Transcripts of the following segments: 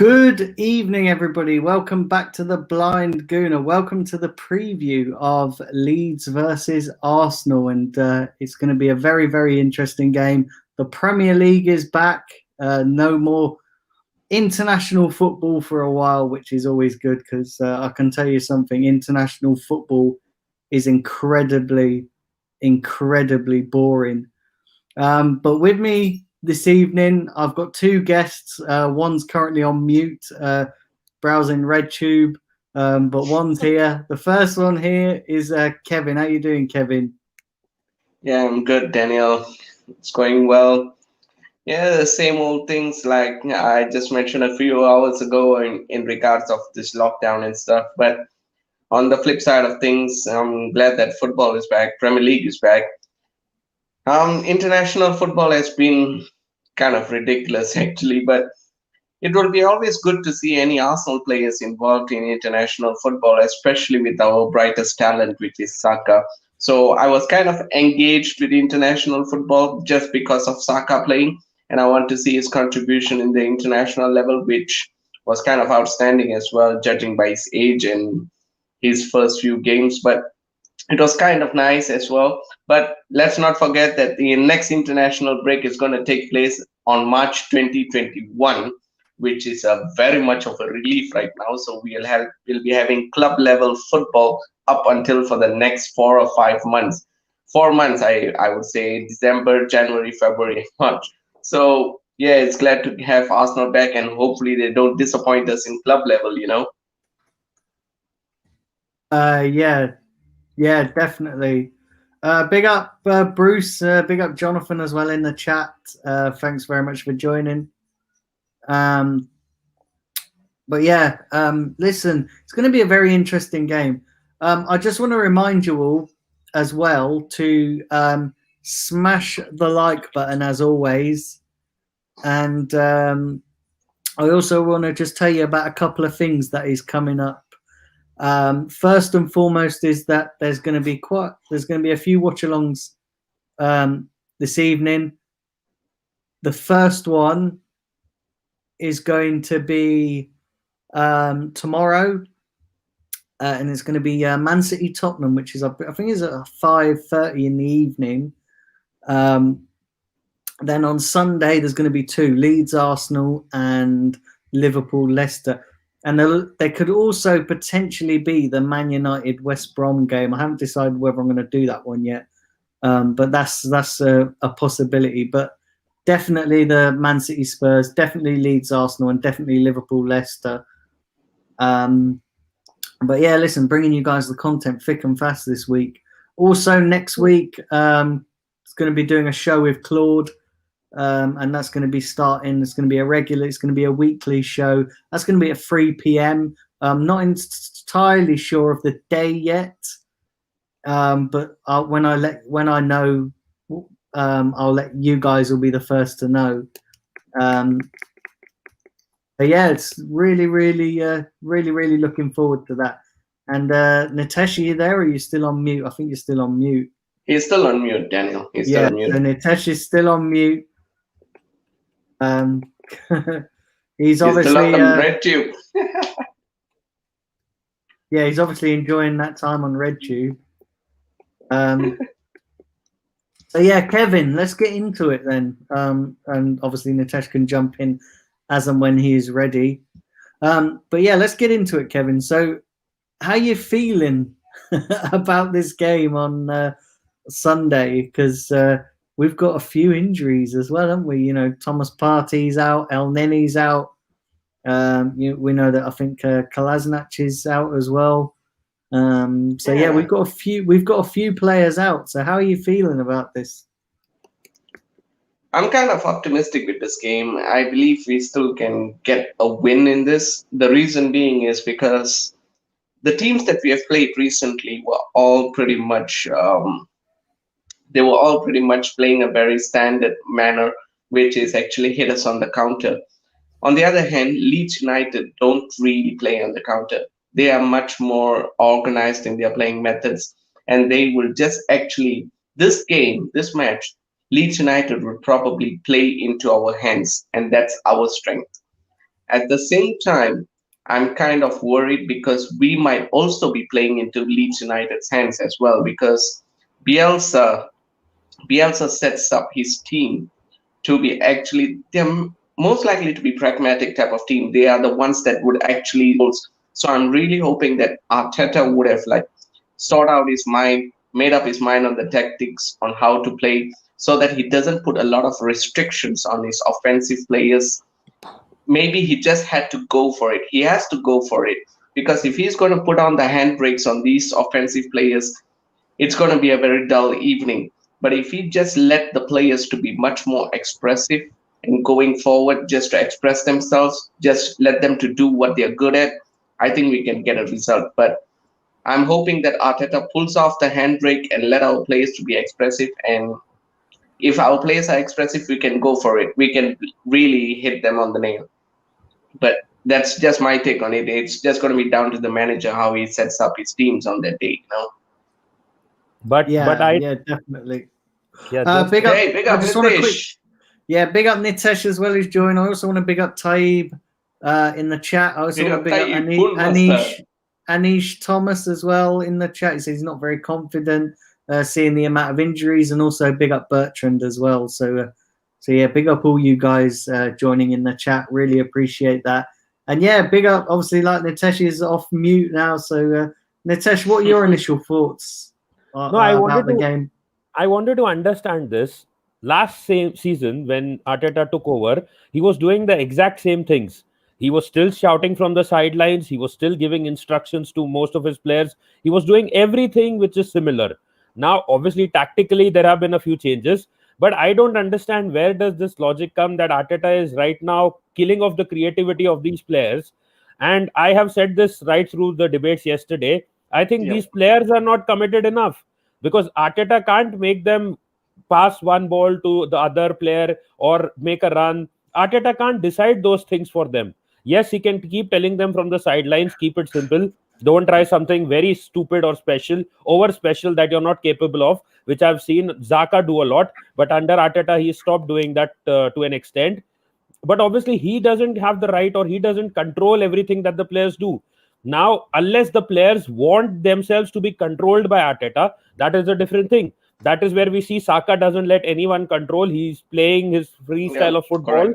Good evening, everybody. Welcome back to the Blind Gooner. Welcome to the preview of Leeds versus Arsenal, and it's going to be a very, very interesting game. The Premier League is back. No more international football for a while, which is always good because I can tell you something. International football is incredibly boring. But with me this evening, I've got two guests. One's currently on mute, browsing RedTube, but one's here. The first one here is Kevin. How you doing, Kevin? Yeah, I'm good, Daniel. It's going well. Yeah, the same old things like I just mentioned a few hours ago in regards of this lockdown and stuff. But on the flip side of things, I'm glad that football is back, Premier League is back. International football has been kind of ridiculous actually, but it will be always good to see any Arsenal players involved in international football, especially with our brightest talent, which is Saka. So I was kind of engaged with international football just because of Saka playing, and I want to see his contribution in the international level, which was kind of outstanding as well, judging by his age and his first few games. But it was kind of nice as well. But let's not forget that the next international break is going to take place on March 2021, which is a very much of a relief right now. So we'll be having club level football up until for the next 4 or 5 months. 4 months, I would say December, January, February, March. So yeah, it's glad to have Arsenal back, and hopefully they don't disappoint us in club level. Yeah, definitely. Big up Bruce, big up Jonathan as well in the chat. Thanks very much for joining. But yeah, listen, it's going to be a very interesting game. I just want to remind you all as well to smash the like button as always. And I also want to just tell you about a couple of things that is coming up. First and foremost is that there's going to be a few watch-alongs this evening. The first one is going to be tomorrow, and it's going to be Man City Tottenham, which is I think is at 5:30 in the evening. Then on Sunday there's going to be two: Leeds Arsenal and Liverpool Leicester. And there could also potentially be the Man United West Brom game. I haven't decided whether I'm going to do that one yet, but that's a possibility. But definitely the Man City Spurs, definitely Leeds Arsenal, and definitely Liverpool Leicester. But yeah, listen, bringing you guys the content thick and fast this week. Also next week, it's going to be doing a show with Claude. And that's going to be starting. It's going to be it's going to be a weekly show. That's going to be at 3 p.m. I'm not entirely sure of the day yet, but when I know, I'll let you guys will be the first to know. But yeah, it's really looking forward to that. And Nitesh, are you there? Or are you still on mute? I think you're still on mute. He's still on mute, Daniel. He's still on mute. So Nitesh is still on mute. He's obviously still on RedTube. Yeah, he's obviously enjoying that time on RedTube. So yeah, Kevin, let's get into it then. And obviously Nitesh can jump in as and when he is ready. But yeah, let's get into it, Kevin. So, how you feeling about this game on Sunday? Because we've got a few injuries as well, haven't we? You know, Thomas Partey's out, El Neni's out. We know that I think Kolasinac is out as well. So yeah, we've got a few players out. So how are you feeling about this? I'm kind of optimistic with this game. I believe we still can get a win in this. The reason being is because the teams that we have played recently were all pretty much playing a very standard manner, which is actually hit us on the counter. On the other hand, Leeds United don't really play on the counter. They are much more organized in their playing methods, and they will just actually, this match, Leeds United will probably play into our hands, and that's our strength. At the same time, I'm kind of worried because we might also be playing into Leeds United's hands as well, because Bielsa Bielsa sets up his team to be actually, they're most likely to be pragmatic type of team. They are the ones that would actually goals. So I'm really hoping that Arteta would have like sought out his mind, made up his mind on the tactics on how to play, so that he doesn't put a lot of restrictions on his offensive players. Maybe he just had to go for it. He has to go for it, because if he's going to put on the handbrakes on these offensive players, it's going to be a very dull evening. But if he just let the players to be much more expressive and going forward, just to express themselves, just let them to do what they're good at, I think we can get a result. But I'm hoping that Arteta pulls off the handbrake and let our players to be expressive. And if our players are expressive, we can go for it. We can really hit them on the nail. But that's just my take on it. It's just going to be down to the manager how he sets up his teams on that day. But I Yeah, definitely. yeah just Big up. Hey, big I up just want to quick. Nitish. Yeah, big up Nitesh as well, who's joined. I also want to big up Taib in the chat. I also Big want up to big up Taib, Pool Master. Anish Thomas as well in the chat. He says he's not very confident, seeing the amount of injuries, and also big up Bertrand as well. So yeah, big up all you guys joining in the chat. Really appreciate that. And yeah, big up. Obviously, like Nitesh is off mute now. So Nitesh, what are your initial thoughts no, I about wanted the to game? I wanted to understand this. Last same season, when Arteta took over, he was doing the exact same things. He was still shouting from the sidelines. He was still giving instructions to most of his players. He was doing everything which is similar. Now, obviously, tactically, there have been a few changes, but I don't understand where does this logic come that Arteta is right now killing off the creativity of these players. And I have said this right through the debates yesterday. I think Yeah, these players are not committed enough because Arteta can't make them pass one ball to the other player or make a run. Arteta can't decide those things for them. Yes, he can keep telling them from the sidelines, keep it simple. Don't try something very stupid or special, over special that you're not capable of, which I've seen Zaka do a lot. But under Arteta, he stopped doing that to an extent. But obviously, he doesn't have the right or he doesn't control everything that the players do. Now, unless the players want themselves to be controlled by Arteta, that is a different thing. That is where we see Saka doesn't let anyone control. He's playing his yeah, freestyle of football,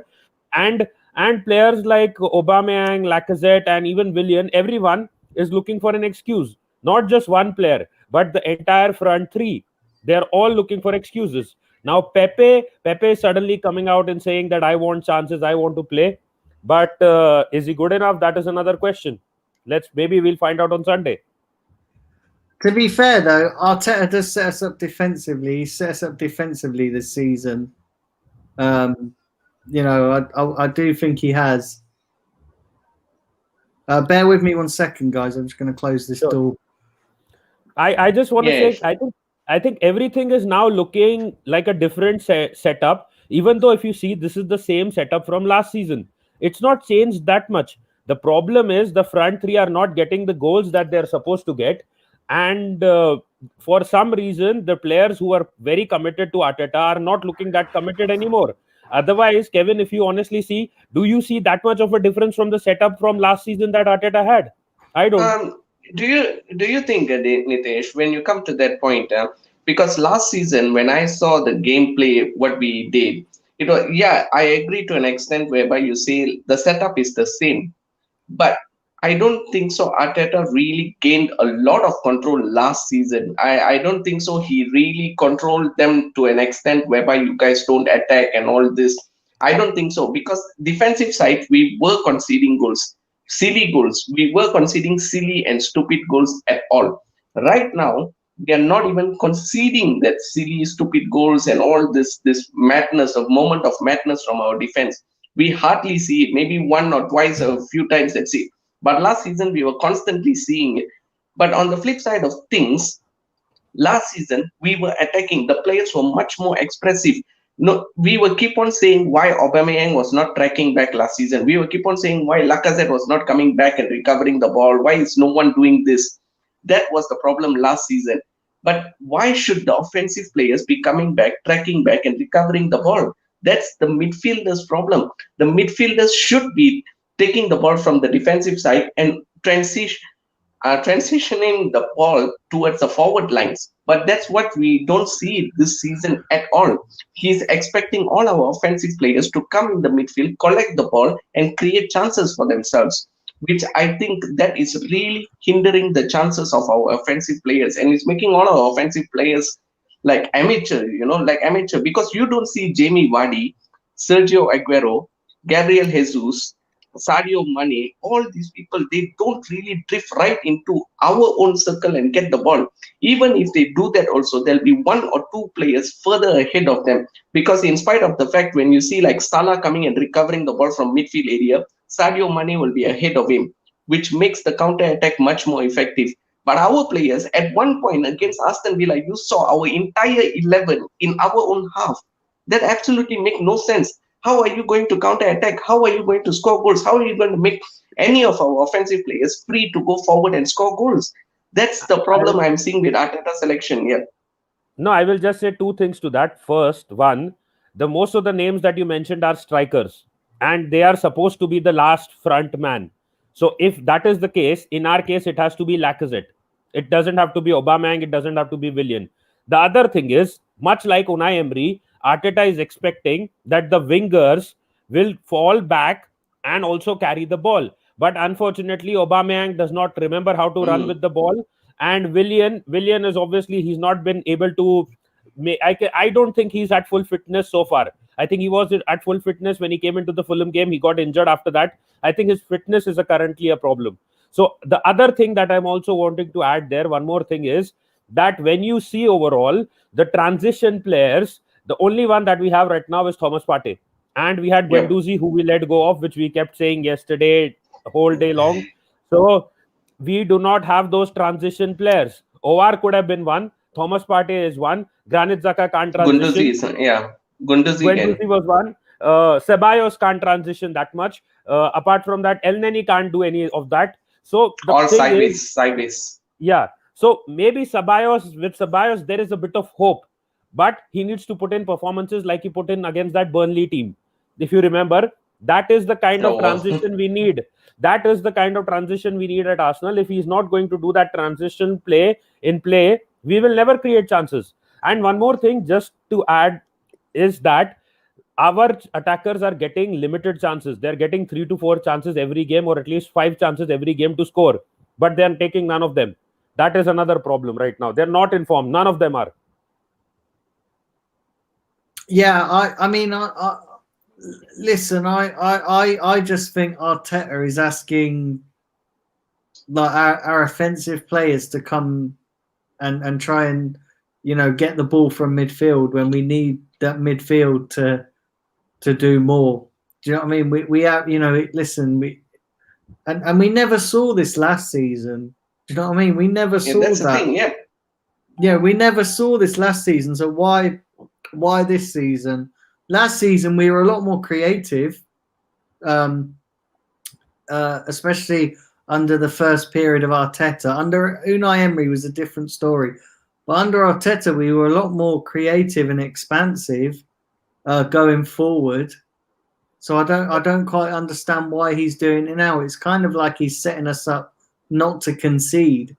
correct. and players like Aubameyang, Lacazette, and even Willian, everyone is looking for an excuse. Not just one player, but the entire front three. They're all looking for excuses. Now Pepe is suddenly coming out and saying that I want chances, I want to play. But is he good enough? That is another question. Maybe we'll find out on Sunday. To be fair, though, Arteta does set us up defensively. He set us up defensively this season. I do think he has. Bear with me 1 second, guys. I'm just going to close this door. I just want to Yes. say I think everything is now looking like a different setup. Even though if you see this is the same setup from last season, it's not changed that much. The problem is the front three are not getting the goals that they're supposed to get, and for some reason the players who are very committed to Arteta are not looking that committed anymore. Otherwise, Kevin, if you honestly see, do you see that much of a difference from the setup from last season that Arteta had? I don't. Um, do you think, Nitesh, when you come to that point, because last season when I saw the gameplay, what we did, it was, yeah, I agree to an extent whereby you say the setup is the same, but I don't think so. Arteta really gained a lot of control last season. I don't think so. He really controlled them to an extent whereby you guys don't attack and all this. I don't think so, because defensive side we were conceding goals, silly goals. We were conceding silly and stupid goals at all. Right now we are not even conceding that silly, stupid goals and all this madness of moment of madness from our defense. We hardly see it. Maybe one or twice, a few times, that's it. But last season we were constantly seeing it. But on the flip side of things, last season we were attacking. The players were much more expressive. No, we will keep on saying why Aubameyang was not tracking back last season. We will keep on saying why Lacazette was not coming back and recovering the ball. Why is no one doing this? That was the problem last season. But why should the offensive players be coming back, tracking back, and recovering the ball? That's the midfielders' problem. The midfielders should be taking the ball from the defensive side and transitioning the ball towards the forward lines. But that's what we don't see this season at all. He's expecting all our offensive players to come in the midfield, collect the ball, and create chances for themselves, which I think that is really hindering the chances of our offensive players, and it's making all our offensive players like amateur, like amateur, because you don't see Jamie Vardy, Sergio Aguero, Gabriel Jesus, Sadio Mane, all these people, they don't really drift right into our own circle and get the ball. Even if they do that also, there'll be one or two players further ahead of them. Because in spite of the fact, when you see like Salah coming and recovering the ball from midfield area, Sadio Mane will be ahead of him, which makes the counter attack much more effective. But our players, at one point against Aston Villa, you saw our entire 11 in our own half. That absolutely make no sense. How are you going to counter attack? How are you going to score goals? How are you going to make any of our offensive players free to go forward and score goals? That's the problem I'm seeing with Arteta selection here. No, I will just say two things to that. First, one, the most of the names that you mentioned are strikers, and they are supposed to be the last front man. So if that is the case, in our case, it has to be Lacazette. It doesn't have to be Aubameyang. It doesn't have to be Willian. The other thing is, much like Unai Emery, Arteta is expecting that the wingers will fall back and also carry the ball. But unfortunately, Aubameyang does not remember how to run with the ball, and Willian is obviously he's not been able to. I don't think he's at full fitness so far. I think he was at full fitness when he came into the Fulham game. He got injured after that. I think his fitness is currently a problem. So the other thing that I'm also wanting to add there, one more thing is that when you see overall the transition players, the only one that we have right now is Thomas Partey, and we had Guendouzi who we let go of, which we kept saying yesterday whole day long. So we do not have those transition players. OR could have been one. Thomas Partey is one. Granit Xhaka can't transition. Guendouzi was one. Ceballos can't transition that much. Apart from that, El Neni can't do any of that. So the all thing is, sideways. Yeah. So maybe with Ceballos, there is a bit of hope, but he needs to put in performances like he put in against that Burnley team. If you remember, that is the kind of transition we need. That is the kind of transition we need at Arsenal. If he's not going to do that transition play, we will never create chances. And one more thing, just to add, is that our attackers are getting limited chances. They're getting 3 to 4 chances every game, or at least 5 chances every game to score, but they're taking none of them. That is another problem right now. They're not informed. None of them are. Yeah, I mean, listen, I just think Arteta is asking like our offensive players to come and try and get the ball from midfield when we need that midfield to do more. Do you know what I mean? We have listen, and we never saw this last season. Do you know what I mean? We never saw that's that. The thing, yeah, we never saw this last season. So why this season? Last season we were a lot more creative, especially under the first period of Arteta. Under Unai Emery was a different story, but under Arteta we were a lot more creative and expansive going forward. So I don't quite understand why he's doing it now. It's kind of like he's setting us up not to concede.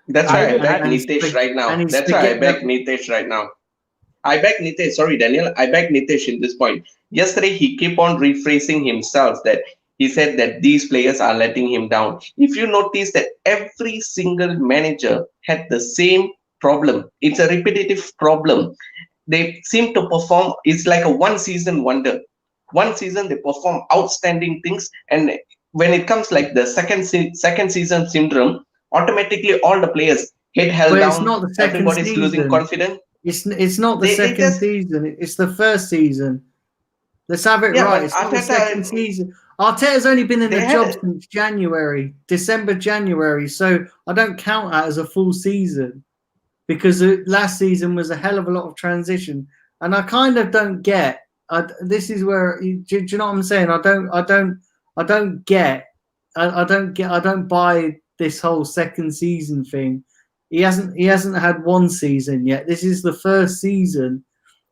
That's why I back Nitesh right now. That's why I back Nitesh right now. I back Nitesh. Sorry, Daniel. I back Nitesh in this point. Yesterday, he kept on rephrasing himself that he said that these players are letting him down. If you notice that every single manager had the same problem, it's a repetitive problem. They seem to perform. It's like a one-season wonder. One season they perform outstanding things, and when it comes like the second season syndrome, automatically all the players get held down. It's not the second Everybody's season. losing confidence. It's not the second season. It's the first season. Let's have it right. It's not the second season. Arteta's only been in the job since December, January. So I don't count that as a full season because last season was a hell of a lot of transition. And I kind of don't get. This is where do you know what I'm saying? I don't buy this whole second season thing. He hasn't had one season yet. This is the first season,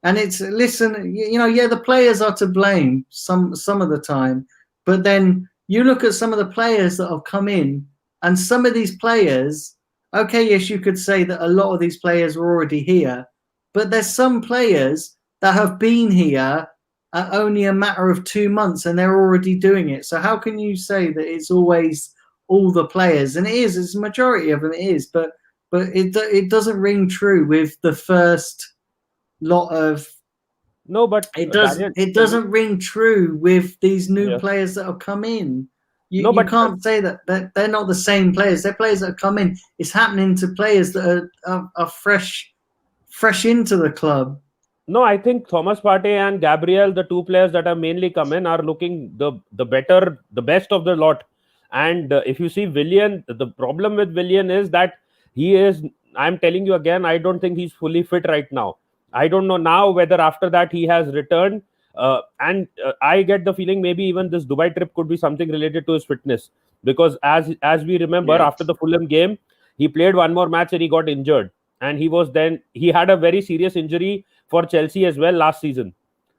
and it's the players are to blame some of the time, But then you look at some of the players that have come in, and some of these players, okay, yes, you could say that a lot of these players were already here, but there's some players that have been here only a matter of 2 months and they're already doing it. So how can you say that it's always all the players? And it's a majority of them, it is, but it doesn't ring true with the first lot of. No, but Daniel, It doesn't ring true with these new yeah. players that have come in. No, You but can't say that they're not the same players. They're players that have come in. It's happening to players that are fresh into the club. no, I think Thomas Partey and Gabriel, the two players that have mainly come in, are looking the best of the lot. And if you see Willian, the problem with Willian is that he is. I'm telling you again, I don't think he's fully fit right now. I don't know now whether after that he has returned. And I get the feeling maybe even this Dubai trip could be something related to his fitness, because as we remember, Yeah. after the Fulham game, he played one more match and he got injured, and he had a very serious injury for Chelsea as well last season.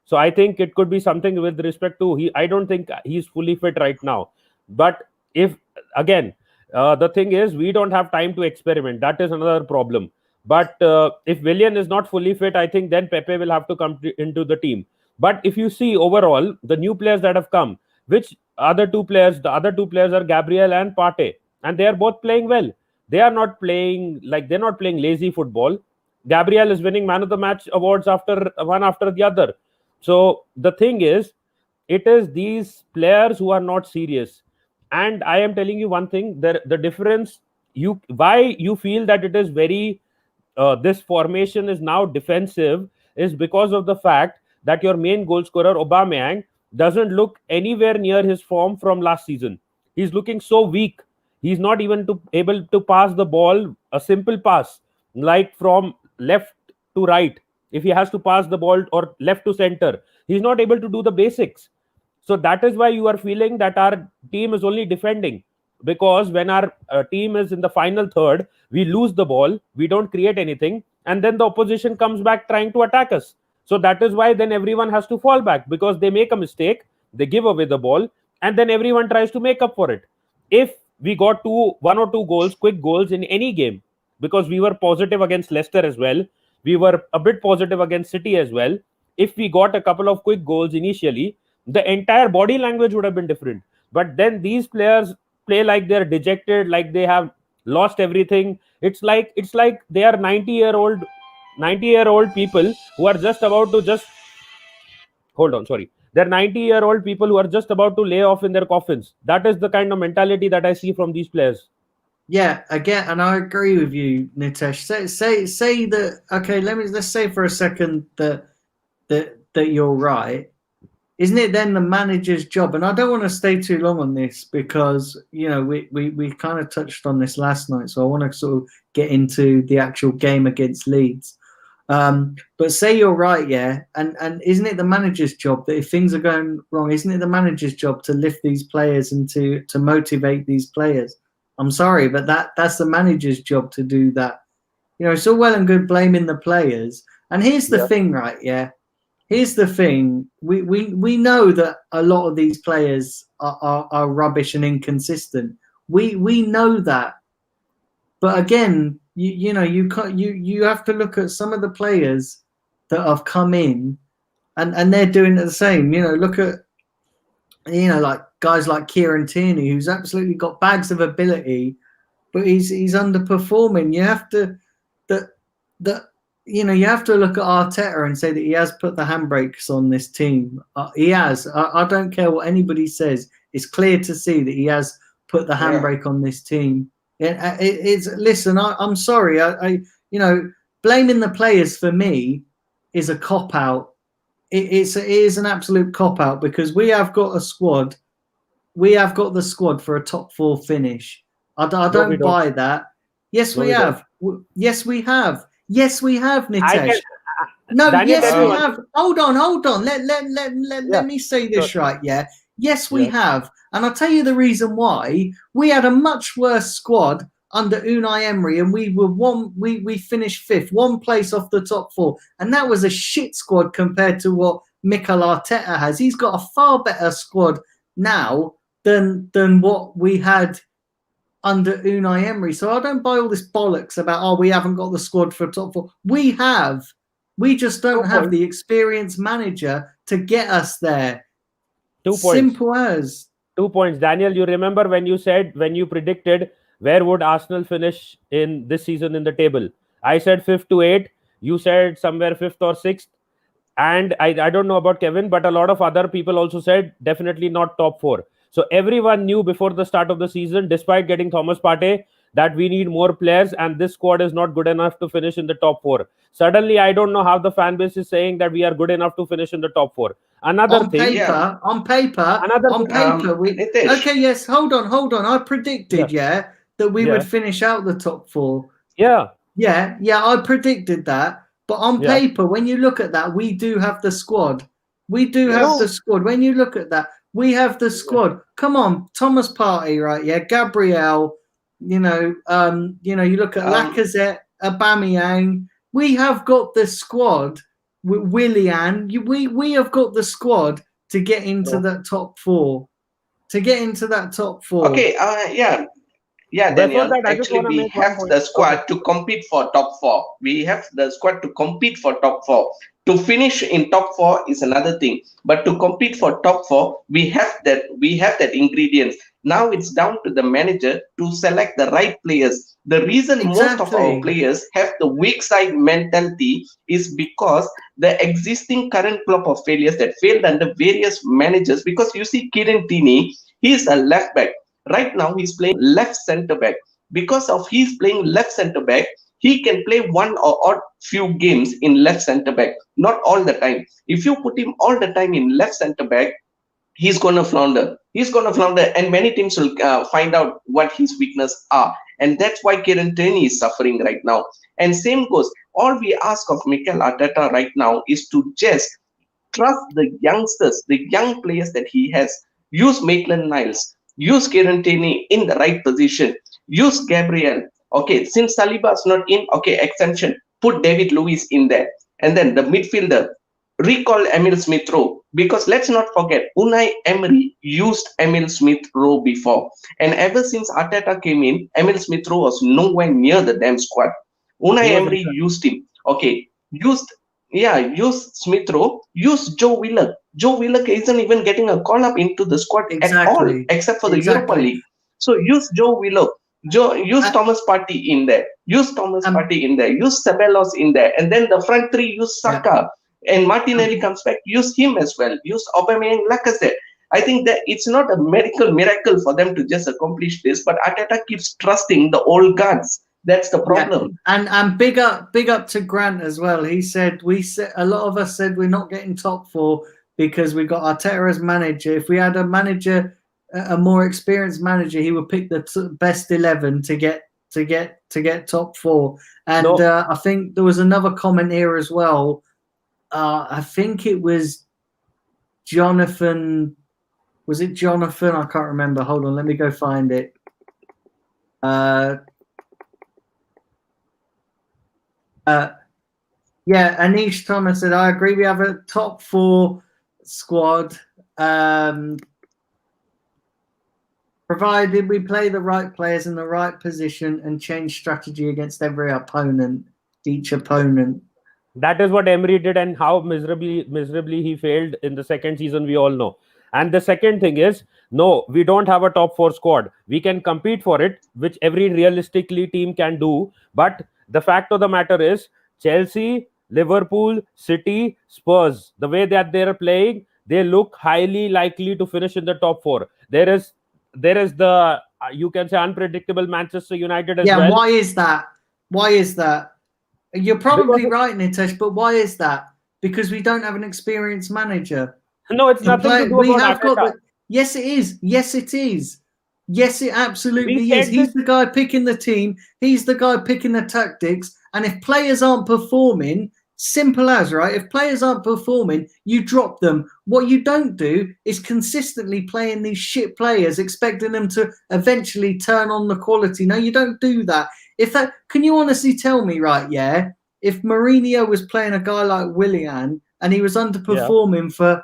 So I think it could be something with respect to he. I don't think he's fully fit right now. But if again, the thing is we don't have time to experiment. That is another problem. But if Willian is not fully fit, I think then Pepe will have to come into the team. But if you see overall the new players that have come, which other two players? The other two players are Gabriel and Partey, and they are both playing well. They are not playing like they're not playing lazy football. Gabriel is winning man of the match awards after one after the other. So the thing is, it is these players who are not serious. And I am telling you one thing: the difference. Why you feel that it is very this formation is now defensive is because of the fact that your main goal scorer Aubameyang doesn't look anywhere near his form from last season. He's looking so weak. He's not even able to pass the ball, a simple pass like from left to right. If he has to pass the ball or left to center, he's not able to do the basics. So that is why you are feeling that our team is only defending, because when our team is in the final third, we lose the ball, we don't create anything, and then the opposition comes back trying to attack us. So that is why then everyone has to fall back, because they make a mistake, they give away the ball, and then everyone tries to make up for it. If we got one or two goals, quick goals in any game, because we were positive against Leicester as well, we were a bit positive against City as well. If we got a couple of quick goals initially, the entire body language would have been different. But then these players play like they're dejected, like they have lost everything. It's like they are 90-year-old people who are just about to just hold on, sorry. They're 90-year-old people who are just about to lay off in their coffins. That is the kind of mentality that I see from these players. Yeah, again, and I agree with you, Nitesh. Say that. Okay, let's say for a second that you're right. Isn't it then the manager's job? And I don't want to stay too long on this because we kind of touched on this last night, so I want to sort of get into the actual game against Leeds. But say you're right, yeah, and isn't it the manager's job that if things are going wrong, isn't it the manager's job to lift these players and to motivate these players? I'm sorry, but that's the manager's job to do that. It's all well and good blaming the players. And here's the thing, right? Yeah. Here's the thing. We know that a lot of these players are rubbish and inconsistent. We know that. But again, you have to look at some of the players that have come in and they're doing the same. Look at like guys like Kieran Tierney, who's absolutely got bags of ability, but he's underperforming. You have to you have to look at Arteta and say that he has put the handbrakes on this team. He has. I don't care what anybody says. It's clear to see that he has put the handbrake on this team. Listen. I'm sorry. I blaming the players for me is a cop out. It is an absolute cop out because we have got a squad. We have got the squad for a top 4 finish. I don't buy that. Yes, we have. Yes, we have. Yes, we have, Nitesh. No, Daniel, yes, we have. Hold on. Let me say this right, yeah. Yes, we have. And I'll tell you the reason why. We had a much worse squad under Unai Emery, and we finished 5th, 1 place off the top 4. And that was a shit squad compared to what Mikel Arteta has. He's got a far better squad now than what we had under Unai Emery. So I don't buy all this bollocks about, we haven't got the squad for top four. We have. We just don't have the experienced manager to get us there. 2 points. Simple as. 2 points. Daniel, you remember when you predicted where would Arsenal finish in this season in the table? I said 5th to 8th. You said somewhere 5th or 6th. And I don't know about Kevin, but a lot of other people also said definitely not top 4. So everyone knew before the start of the season, despite getting Thomas Partey, that we need more players and this squad is not good enough to finish in the top 4. Suddenly, I don't know how the fan base is saying that we are good enough to finish in the top 4. On paper, Nitesh. Okay, yes, hold on. I predicted, that we would finish out the top 4. Yeah, I predicted that. But on paper, when you look at that, we do have the squad. We do have the squad. When you look at that, we have the squad. Come on, Thomas Partey, right? Yeah, Gabriel. You look at Lacazette, Aubameyang. We have got the squad. Willian, we have got the squad to get into that top 4. Okay, Daniel. Actually, we have the squad to compete for top 4. We have the squad to compete for top 4. To finish in top 4 is another thing, but to compete for top 4, we have that ingredients. Now it's down to the manager to select the right players. The reason most of our players have the weak side mentality is because the existing current crop of failures that failed under various managers. Because you see, Kieran Tierney, he is a left back. Right now, he's playing left center back. Because of he's playing left center back, he can play one or few games in left center back, not all the time. If you put him all the time in left center back, he's going to flounder. And many teams will find out what his weaknesses are. And that's why Kieran Tierney is suffering right now. And same goes, all we ask of Mikel Arteta right now is to just trust the youngsters, the young players that he has. Use Maitland-Niles. Use Kieran Tierney in the right position. Use Gabriel. Okay, since Saliba is not in, exemption. Put David Luiz in there. And then the midfielder, recall Emil Smith-Rowe. Because let's not forget, Unai Emery used Emil Smith-Rowe before. And ever since Arteta came in, Emil Smith-Rowe was nowhere near the damn squad. Unai Emery used him. Okay, used Smith-Rowe, use Joe Willock. Joe Willock isn't even getting a call-up into the squad at all, except for the Europa League. So use Joe Willock. Use Thomas Partey in there. Use Ceballos in there. And then the front three, use Saka. And Martinelli comes back, use him as well. Use Aubameyang, Lacazette. I think that it's not a miracle for them to just accomplish this, but Arteta keeps trusting the old guards. That's the problem. And big up to Grant as well. He said a lot of us said we're not getting top 4 because we got Arteta as manager. If we had a manager, a more experienced manager, he would pick the best 11 to get top 4. And I think there was another comment here as well. I think it was Jonathan. Was it Jonathan? I can't remember. Hold on, let me go find it. Anish Thomas said, I agree. We have a top 4 squad. Provided we play the right players in the right position and change strategy against each opponent. That is what Emery did, and how miserably he failed in the second season, we all know. And the second thing is, no, we don't have a top 4 squad. We can compete for it, which every realistically team can do. But the fact of the matter is, Chelsea, Liverpool, City, Spurs, the way that they're playing, they look highly likely to finish in the top 4. There is the, you can say, unpredictable Manchester United as well. Yeah, why is that? You're probably right, Nitesh, but why is that? Because we don't have an experienced manager. No, it's nothing to do about Arteta. Yes, it is. Yes, it is. Yes, it absolutely is. He's the guy picking the team. He's the guy picking the tactics. And if players aren't performing, simple as, right? If players aren't performing, you drop them. What you don't do is consistently playing these shit players, expecting them to eventually turn on the quality. No, you don't do that. Can you honestly tell me, right? Yeah, if Mourinho was playing a guy like Willian and he was underperforming for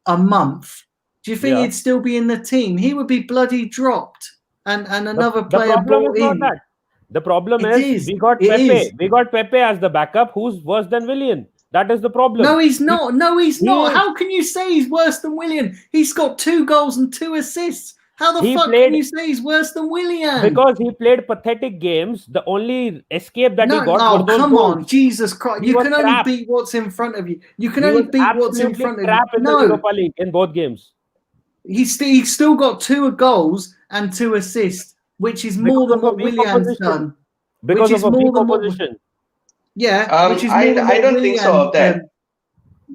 a month, do you think Yeah. he'd still be in the team? He would be bloody dropped, and another The player problem is brought not in. that. The problem It is is. we got It is. Pepe. We got Pepe as the backup, who's worse than Willian. That is the problem. No, he's not. No, he's He not. is. How can you say he's worse than Willian? He's got 2 goals and 2 assists. How the He fuck can played you say he's worse than Willian? because he played pathetic games. The only escape that he No, got were no, those come goals. on, Jesus Christ! He You was can only crap. beat what's in front of you. You can He only was beat what's in absolutely front of you. crap in the No, Europa League in both games he's still got 2 goals and 2 assists, which is more because than of a what weak Willian's opposition. done. Because Which of is a more weak than what, opposition. which is more than I what don't think so Willian of that.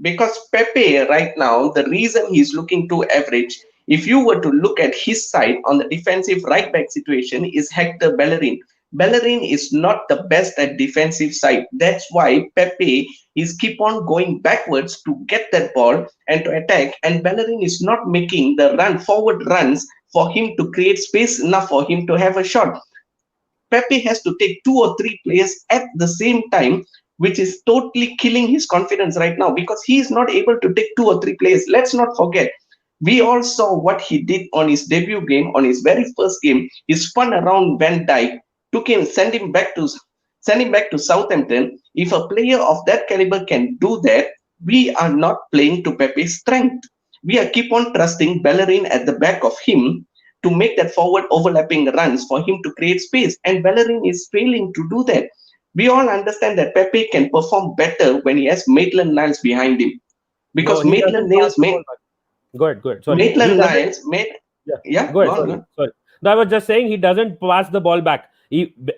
Because Pepe right now, the reason he's looking to average, if you were to look at his side on the defensive right back situation, is Hector Bellerin. Bellerin is not the best at defensive side. That's why Pepe is keep on going backwards to get that ball and to attack. And Bellerin is not making the forward runs for him to create space enough for him to have a shot. Pepe has to take 2 or 3 players at the same time, which is totally killing his confidence right now because he is not able to take 2 or 3 players. Let's not forget, we all saw what he did on his debut game, on his very first game. He spun around Van Dijk, took him, send him back to Southampton. If a player of that caliber can do that, we are not playing to Pepe's strength. We are keep on trusting Bellerin at the back of him to make that forward overlapping runs for him to create space. And Bellerin is failing to do that. We all understand that Pepe can perform better when he has Maitland Niles behind him. No, Because he doesn't pass the ball back. Go ahead. Go ahead. Sorry. He Maitland doesn't. Niles made. Yeah. Yeah, Go go ahead. on, Sorry. go on. Sorry. No, I was just saying he doesn't pass the ball back.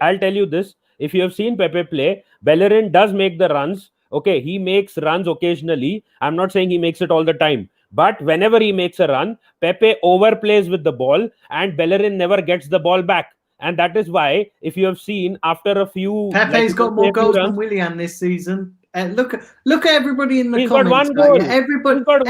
I'll tell you this. If you have seen Pepe play, Bellerin does make the runs. Okay, he makes runs occasionally. I'm not saying he makes it all the time. But whenever he makes a run, Pepe overplays with the ball and Bellerin never gets the ball back. And that is why, if you have seen, after a few... Pepe's got more goals than Willian this season. Look at everybody in the He's got comments. 1 goal. Yeah, He's got 1 goal.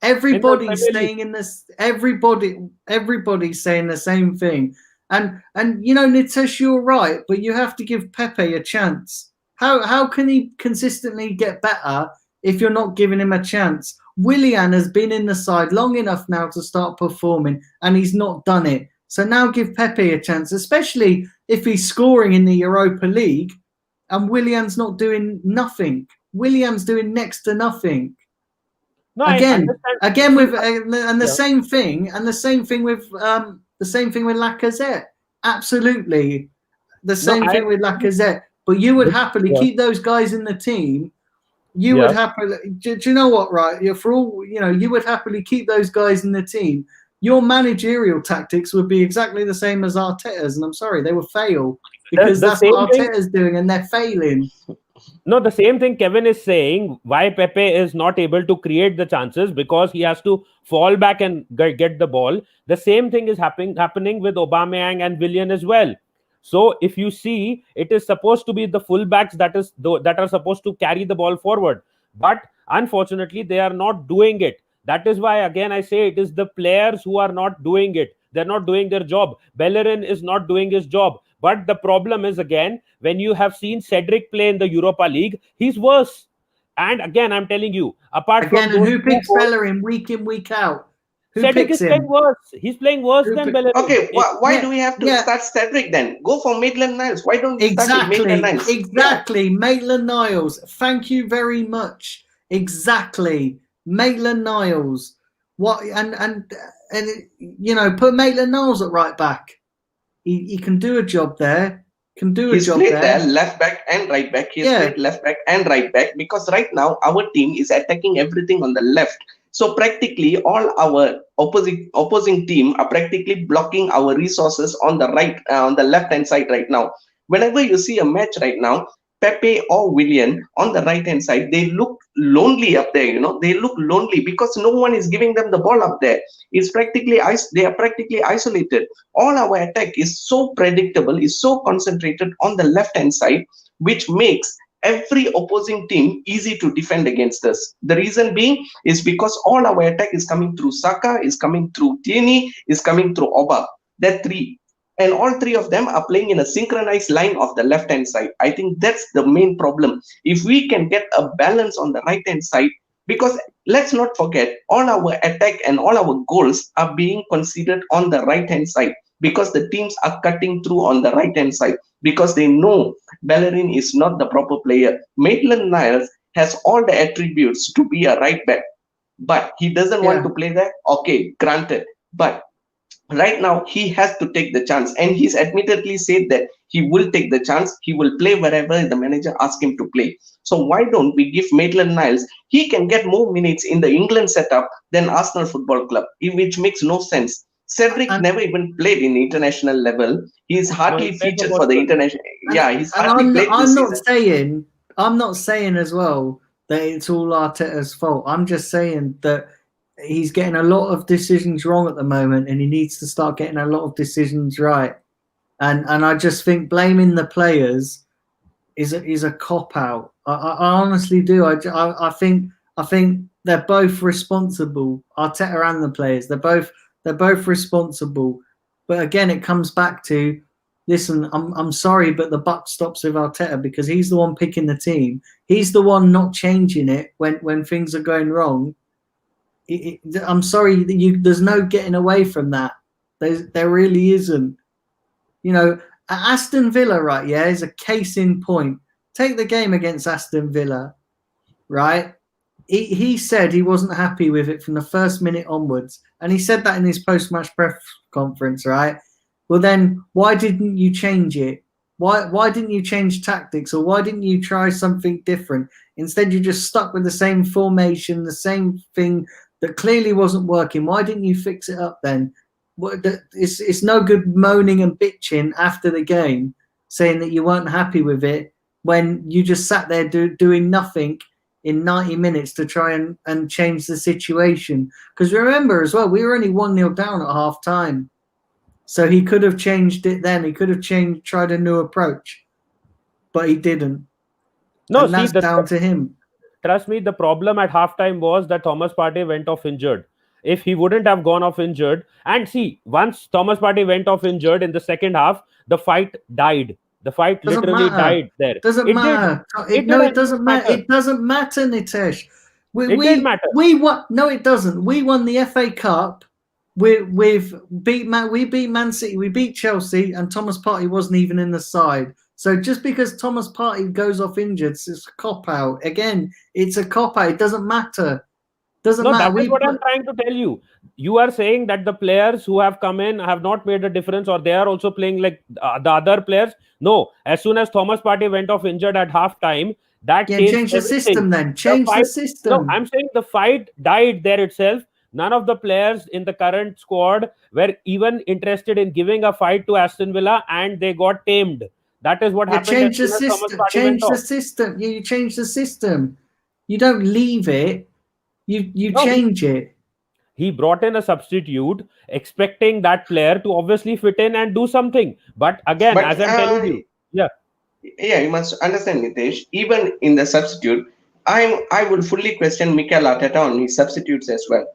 Everybody's saying in this. Everybody's saying the same thing. And you know, Nitesh, you're right, but you have to give Pepe a chance. How can he consistently get better if you're not giving him a chance? Willian has been in the side long enough now to start performing, and he's not done it. So now give Pepe a chance, especially if he's scoring in the Europa League, and Willian's not doing nothing. Willian's doing next to nothing. No, again with the same thing, and the same thing with Lacazette. Absolutely, the same thing with Lacazette. But you would happily keep those guys in the team. You would happily. Do you know what? Right, for all you would happily keep those guys in the team. Your managerial tactics would be exactly the same as Arteta's, and I'm sorry, they would fail because that's what Arteta's doing, and they're failing. No, the same thing Kevin is saying, why Pepe is not able to create the chances because he has to fall back and get the ball. The same thing is happening with Aubameyang and Willian as well. So if you see, it is supposed to be the fullbacks that are supposed to carry the ball forward. But unfortunately, they are not doing it. That is why, again, I say it is the players who are not doing it. They're not doing their job. Bellerin is not doing his job. But the problem is, again, when you have seen Cedric play in the Europa League, he's worse. And again, I'm telling you, apart from those, who picks Bellerin week in, week out? Cedric is playing worse. He's playing worse than Bellerin. Okay, why do we have to start Cedric then? Go for Maitland Niles. Why don't we start with Maitland Niles? Exactly, Maitland Niles. Thank you very much. Exactly, Maitland Niles. What and put Maitland Niles at right back. He can do a job there. He's played there, left back and right back. He's played left back and right back because right now our team is attacking everything on the left. So practically all our opposing team are practically blocking our resources on the on the left hand side right now. Whenever you see a match right now, Pepe or Willian on the right hand side, they look lonely up there. They look lonely because no one is giving them the ball up there. They are practically isolated. All our attack is so predictable, is so concentrated on the left hand side, which makes every opposing team easy to defend against us. The reason being is because all our attack is coming through Saka, is coming through Tierney, is coming through Oba. That three. And all three of them are playing in a synchronized line of the left-hand side. I think that's the main problem. If we can get a balance on the right-hand side, Because let's not forget, all our attack and all our goals are being considered on the right hand side, because the teams are cutting through on the right hand side, because they know Bellerin is not the proper player. Maitland Niles has all the attributes to be a right back, but he doesn't want Yeah. to play that. Okay, granted. But right now he has to take the chance, and he's admittedly said that he will take the chance. He will play wherever the manager asks him to play. So why don't we give Maitland Niles? He can get more minutes in the England setup than Arsenal Football Club, which makes no sense. Cedric And never even played in international level. He's No, he hardly played for featured for the Portugal. international. and, Yeah, he's and hardly played this season. I'm not saying as well that it's all Arteta's fault. I'm just saying that he's getting a lot of decisions wrong at the moment, and he needs to start getting a lot of decisions right. And I just think blaming the players is a cop out. I honestly do. I think they're both responsible. Arteta and the players. They're both responsible. But again, it comes back to, listen. I'm sorry, but the buck stops with Arteta, because he's the one picking the team. He's the one not changing it when things are going wrong. I'm sorry, there's no getting away from that. There really isn't. You know, Aston Villa, right? Yeah, is a case in point. Take the game against Aston Villa, right? He said he wasn't happy with it from the first minute onwards, and he said that in his post-match press conference, right? Well, then why didn't you change it? Why didn't you change tactics, or why didn't you try something different? Instead, you just stuck with the same formation, the same thing that clearly wasn't working. Why didn't you fix it up then? It's no good moaning and bitching after the game, saying that you weren't happy with it, when you just sat there doing nothing in 90 minutes to try and change the situation. Because remember as well, we were only 1-0 down at half time. So he could have changed it then. He could have tried a new approach, but he didn't. No, And see, that's down to him. trust me, the problem at halftime was that Thomas Partey went off injured. If he wouldn't have gone off injured, and see, once Thomas Partey went off injured in the second half, the fight died. The fight Doesn't literally matter. died there. Doesn't It matter. did. It doesn't matter. It doesn't matter, Nitesh. It did matter. We won. No, it doesn't. We won the FA Cup. We beat Man City. We beat Chelsea, and Thomas Partey wasn't even in the side. So just because Thomas Partey goes off injured, it's a cop out. Again, it's a cop out. It doesn't matter. Doesn't No, matter. that is what I'm trying to tell you. You are saying that the players who have come in have not made a difference, or they are also playing like the other players. No, as soon as Thomas Partey went off injured at halftime, that changed change the everything. system then. Change the system. No, I'm saying the fight died there itself. None of the players in the current squad were even interested in giving a fight to Aston Villa, and they got tamed. That is what happened. Change the system. Change the system. You change the system. You don't leave it. You change it. He brought in a substitute, expecting that player to obviously fit in and do something. But again, as I'm telling you, you must understand, Nitesh. Even in the substitute, I will fully question Mikel Arteta on his substitutes as well.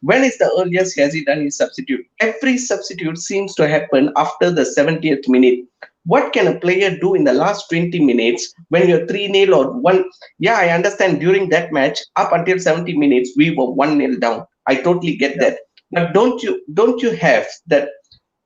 When is the earliest has he done his substitute? Every substitute seems to happen after the 70th minute. What can a player do in the last 20 minutes when you're 3-0 or 1? Yeah, I understand during that match, up until 70 minutes, we were 1-0 down. I totally get that. But don't you have that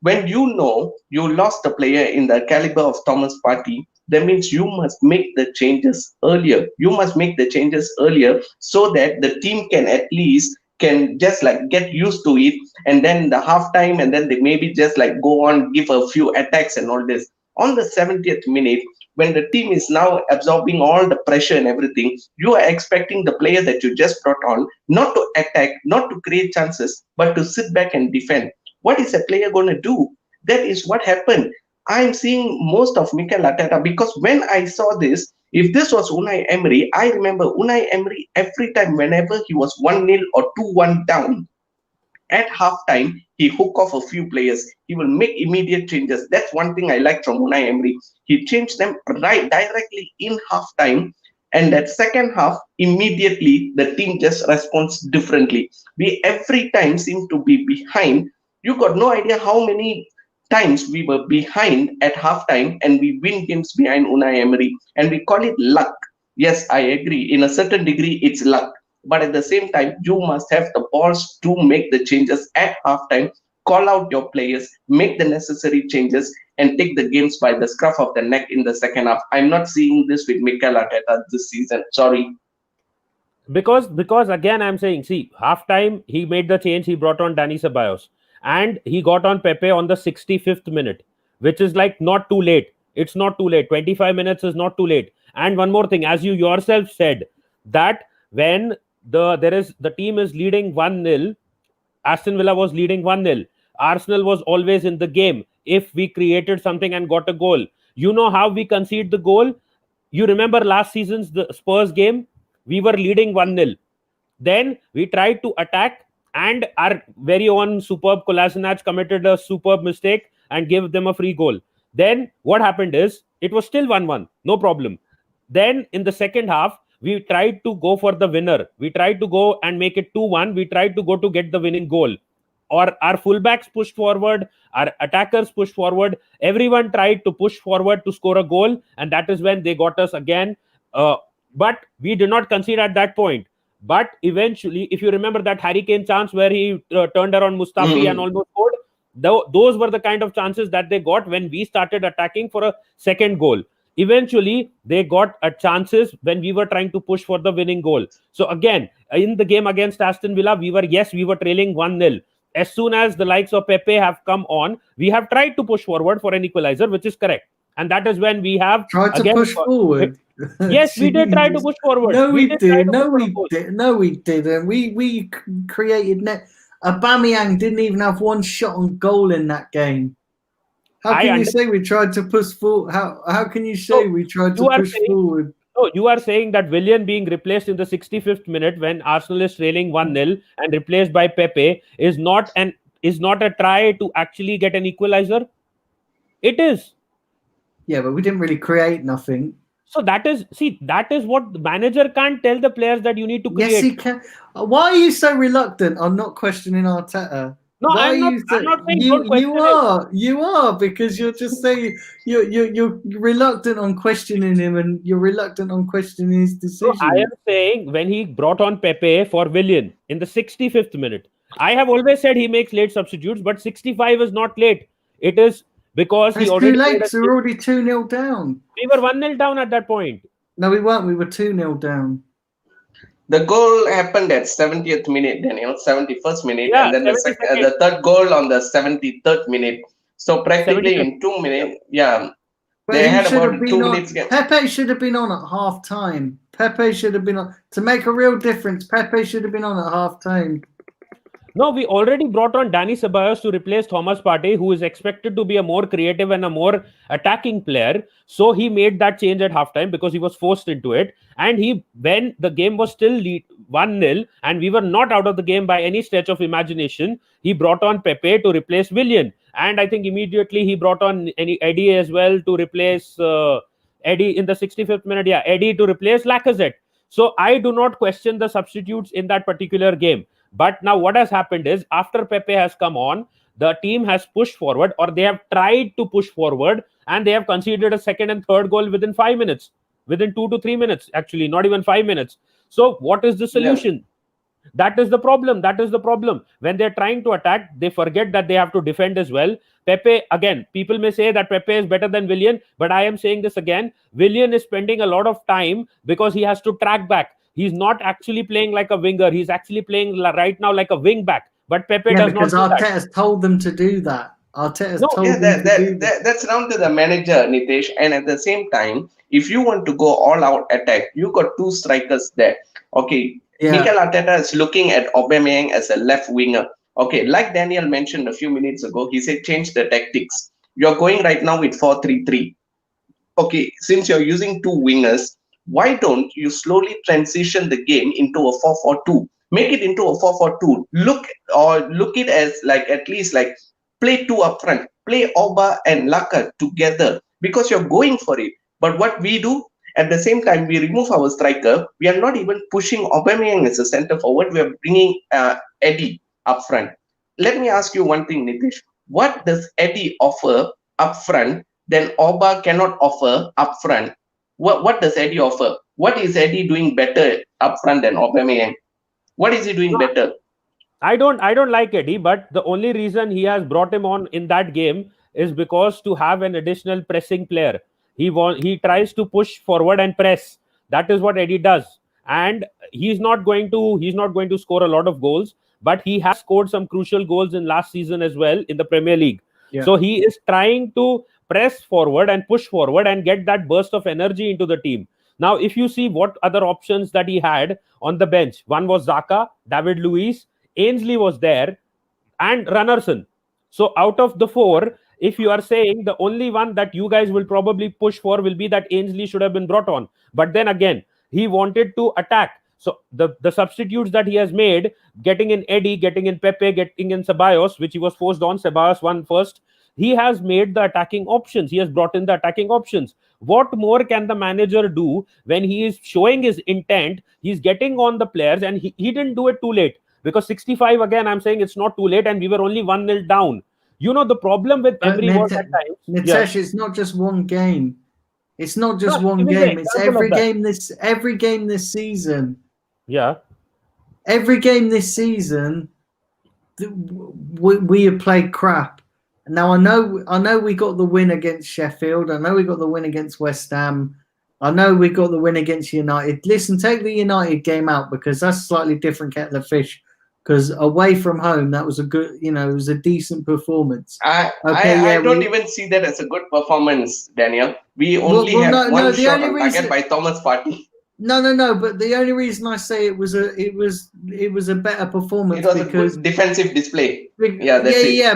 when you know you lost a player in the caliber of Thomas Partey, that means you must make the changes earlier. You must make the changes earlier so that the team can just like get used to it, and then the halftime, and then they maybe just like go on, give a few attacks and all this. On the 70th minute, when the team is now absorbing all the pressure and everything, you are expecting the player that you just brought on not to attack, not to create chances, but to sit back and defend. What is a player going to do? That is what happened. I'm seeing most of Mikel Arteta, because when I saw this, if this was Unai Emery, I remember Unai Emery every time whenever he was 1-0 or 2-1 down, at halftime, he hook off a few players. He will make immediate changes. That's one thing I like from Unai Emery. He changed them right directly in halftime, and that second half, immediately the team just responds differently. We every time seem to be behind. You got no idea how many times we were behind at halftime and we win games behind Unai Emery, and we call it luck. Yes, I agree. In a certain degree, it's luck. but at the same time, you must have the balls to make the changes at halftime, call out your players, make the necessary changes, and take the games by the scruff of the neck in the second half. I'm not seeing this with Mikel Arteta this season. Sorry. Because again, I'm saying, see, halftime he made the change. He brought on Dani Ceballos, and he got on Pepe on the 65th minute, which is like not too late. It's not too late. 25 minutes is not too late. And one more thing, as you yourself said, that when the team is leading 1-0, Aston Villa was leading 1-0. Arsenal was always in the game if we created something and got a goal. You know how we concede the goal? You remember last season's the Spurs game? We were leading 1-0. Then we tried to attack, and our very own superb Kolasinac committed a superb mistake and gave them a free goal. Then what happened is it was still 1-1, no problem. Then in the second half, we tried to go for the winner. We tried to go and make it 2-1. We tried to go to get the winning goal. Or our fullbacks pushed forward, our attackers pushed forward. Everyone tried to push forward to score a goal, and that is when they got us again. But we did not concede at that point. But eventually, if you remember that Harry Kane chance where he turned around Mustafi and almost scored, those were the kind of chances that they got when we started attacking for a second goal. Eventually, they got chances when we were trying to push for the winning goal. So again, in the game against Aston Villa, we were trailing 1-0. As soon as the likes of Pepe have come on, we have tried to push forward for an equalizer, which is correct. And that is when we have tried to push forward. Yes, we did try to push forward. No, we did. No, we did. No, we didn't. We created net. Aubameyang didn't even have one shot on goal in that game. How can you say we tried to push forward? How can you say we tried to push forward? No, you are saying that Willian being replaced in the 65th minute when Arsenal is trailing 1-0 and replaced by Pepe is not a try to actually get an equalizer? It is. Yeah, but we didn't really create nothing. So that is what the manager can't tell the players that you need to create. Yes, he can. Why are you so reluctant on not questioning Arteta? No, I'm not saying you are because you're just saying you're reluctant on questioning him and you're reluctant on questioning his decision. So I am saying when he brought on Pepe for Willian in the 65th minute, I have always said he makes late substitutes, but 65 is not late. It is because he already too late. So we're already 2-0 down. We were 1-0 down at that point. No, we weren't. We were 2-0 down. The goal happened at 70th minute, Daniel, 71st minute, yeah, and then the third goal on the 73rd minute. So practically in 2 minutes, yeah. But they had about 2 minutes. Pepe should have been on at half time. Pepe should have been on to make a real difference. Pepe should have been on at half time. No, we already brought on Dani Ceballos to replace Thomas Partey, who is expected to be a more creative and a more attacking player. So he made that change at halftime because he was forced into it. And when the game was still 1-0 and we were not out of the game by any stretch of imagination, he brought on Pepe to replace Willian. And I think immediately he brought on Eddie as well to replace Eddie in the 65th minute. Yeah, Eddie to replace Lacazette. So I do not question the substitutes in that particular game. But now what has happened is after Pepe has come on, the team has pushed forward, or they have tried to push forward, and they have conceded a second and third goal within 5 minutes, within 2 to 3 minutes, actually, not even 5 minutes. So what is the solution? Yeah. That is the problem. When they're trying to attack, they forget that they have to defend as well. Pepe, again, people may say that Pepe is better than Willian, but I am saying this again. Willian is spending a lot of time because he has to track back. He's not actually playing like a winger. He's actually playing right now like a wing back. But Pepe does not do that. Because Arteta's told them to do that. That's down to the manager, Nitesh. And at the same time, if you want to go all out attack, you got two strikers there. Okay. Yeah. Mikel Arteta is looking at Aubameyang as a left winger. Okay. Like Daniel mentioned a few minutes ago, he said change the tactics. You're going right now with 4-3-3. Okay. Since you're using two wingers, why don't you slowly transition the game into a 4-4-2? Make it into a 4-4-2. Look it as like at least like play two up front. Play Oba and Laka together because you're going for it. But what we do at the same time, we remove our striker. We are not even pushing Aubameyang as a center forward. We are bringing Eddie up front. Let me ask you one thing, Nitish. What does Eddie offer up front that Oba cannot offer up front? What does Eddie offer? What is Eddie doing better up front than Aubameyang? What is he doing better? I don't like Eddie, but the only reason he has brought him on in that game is because to have an additional pressing player. He tries to push forward and press. That is what Eddie does. And he's not going to score a lot of goals, but he has scored some crucial goals in last season as well in the Premier League. Yeah. So he is trying to press forward and push forward and get that burst of energy into the team. Now, if you see what other options that he had on the bench, one was Zaka, David Luiz, Ainsley was there, and Runnerson. So out of the four, if you are saying the only one that you guys will probably push for will be that Ainsley should have been brought on. But then again, he wanted to attack. So the substitutes that he has made, getting in Eddie, getting in Pepe, getting in Ceballos, which he was forced on, Ceballos won first. He has made the attacking options. He has brought in the attacking options. What more can the manager do when he is showing his intent? He's getting on the players, and he didn't do it too late. Because 65, again, I'm saying it's not too late, and we were only 1-0 down. The problem with Emery was at times. Nitesh, it's not just one game. It's not just one give me the game. It's example of every game this season. Yeah. Every game this season, we have played crap. Now I know we got the win against Sheffield. I know we got the win against West Ham. I know we got the win against United. Listen, take the United game out because that's a slightly different kettle of fish. Because away from home, that was a good, it was a decent performance. I don't even see that as a good performance, Daniel. We only have one shot on target by Thomas Partey. No. But the only reason I say it was a better performance. It was because a good defensive display. Yeah.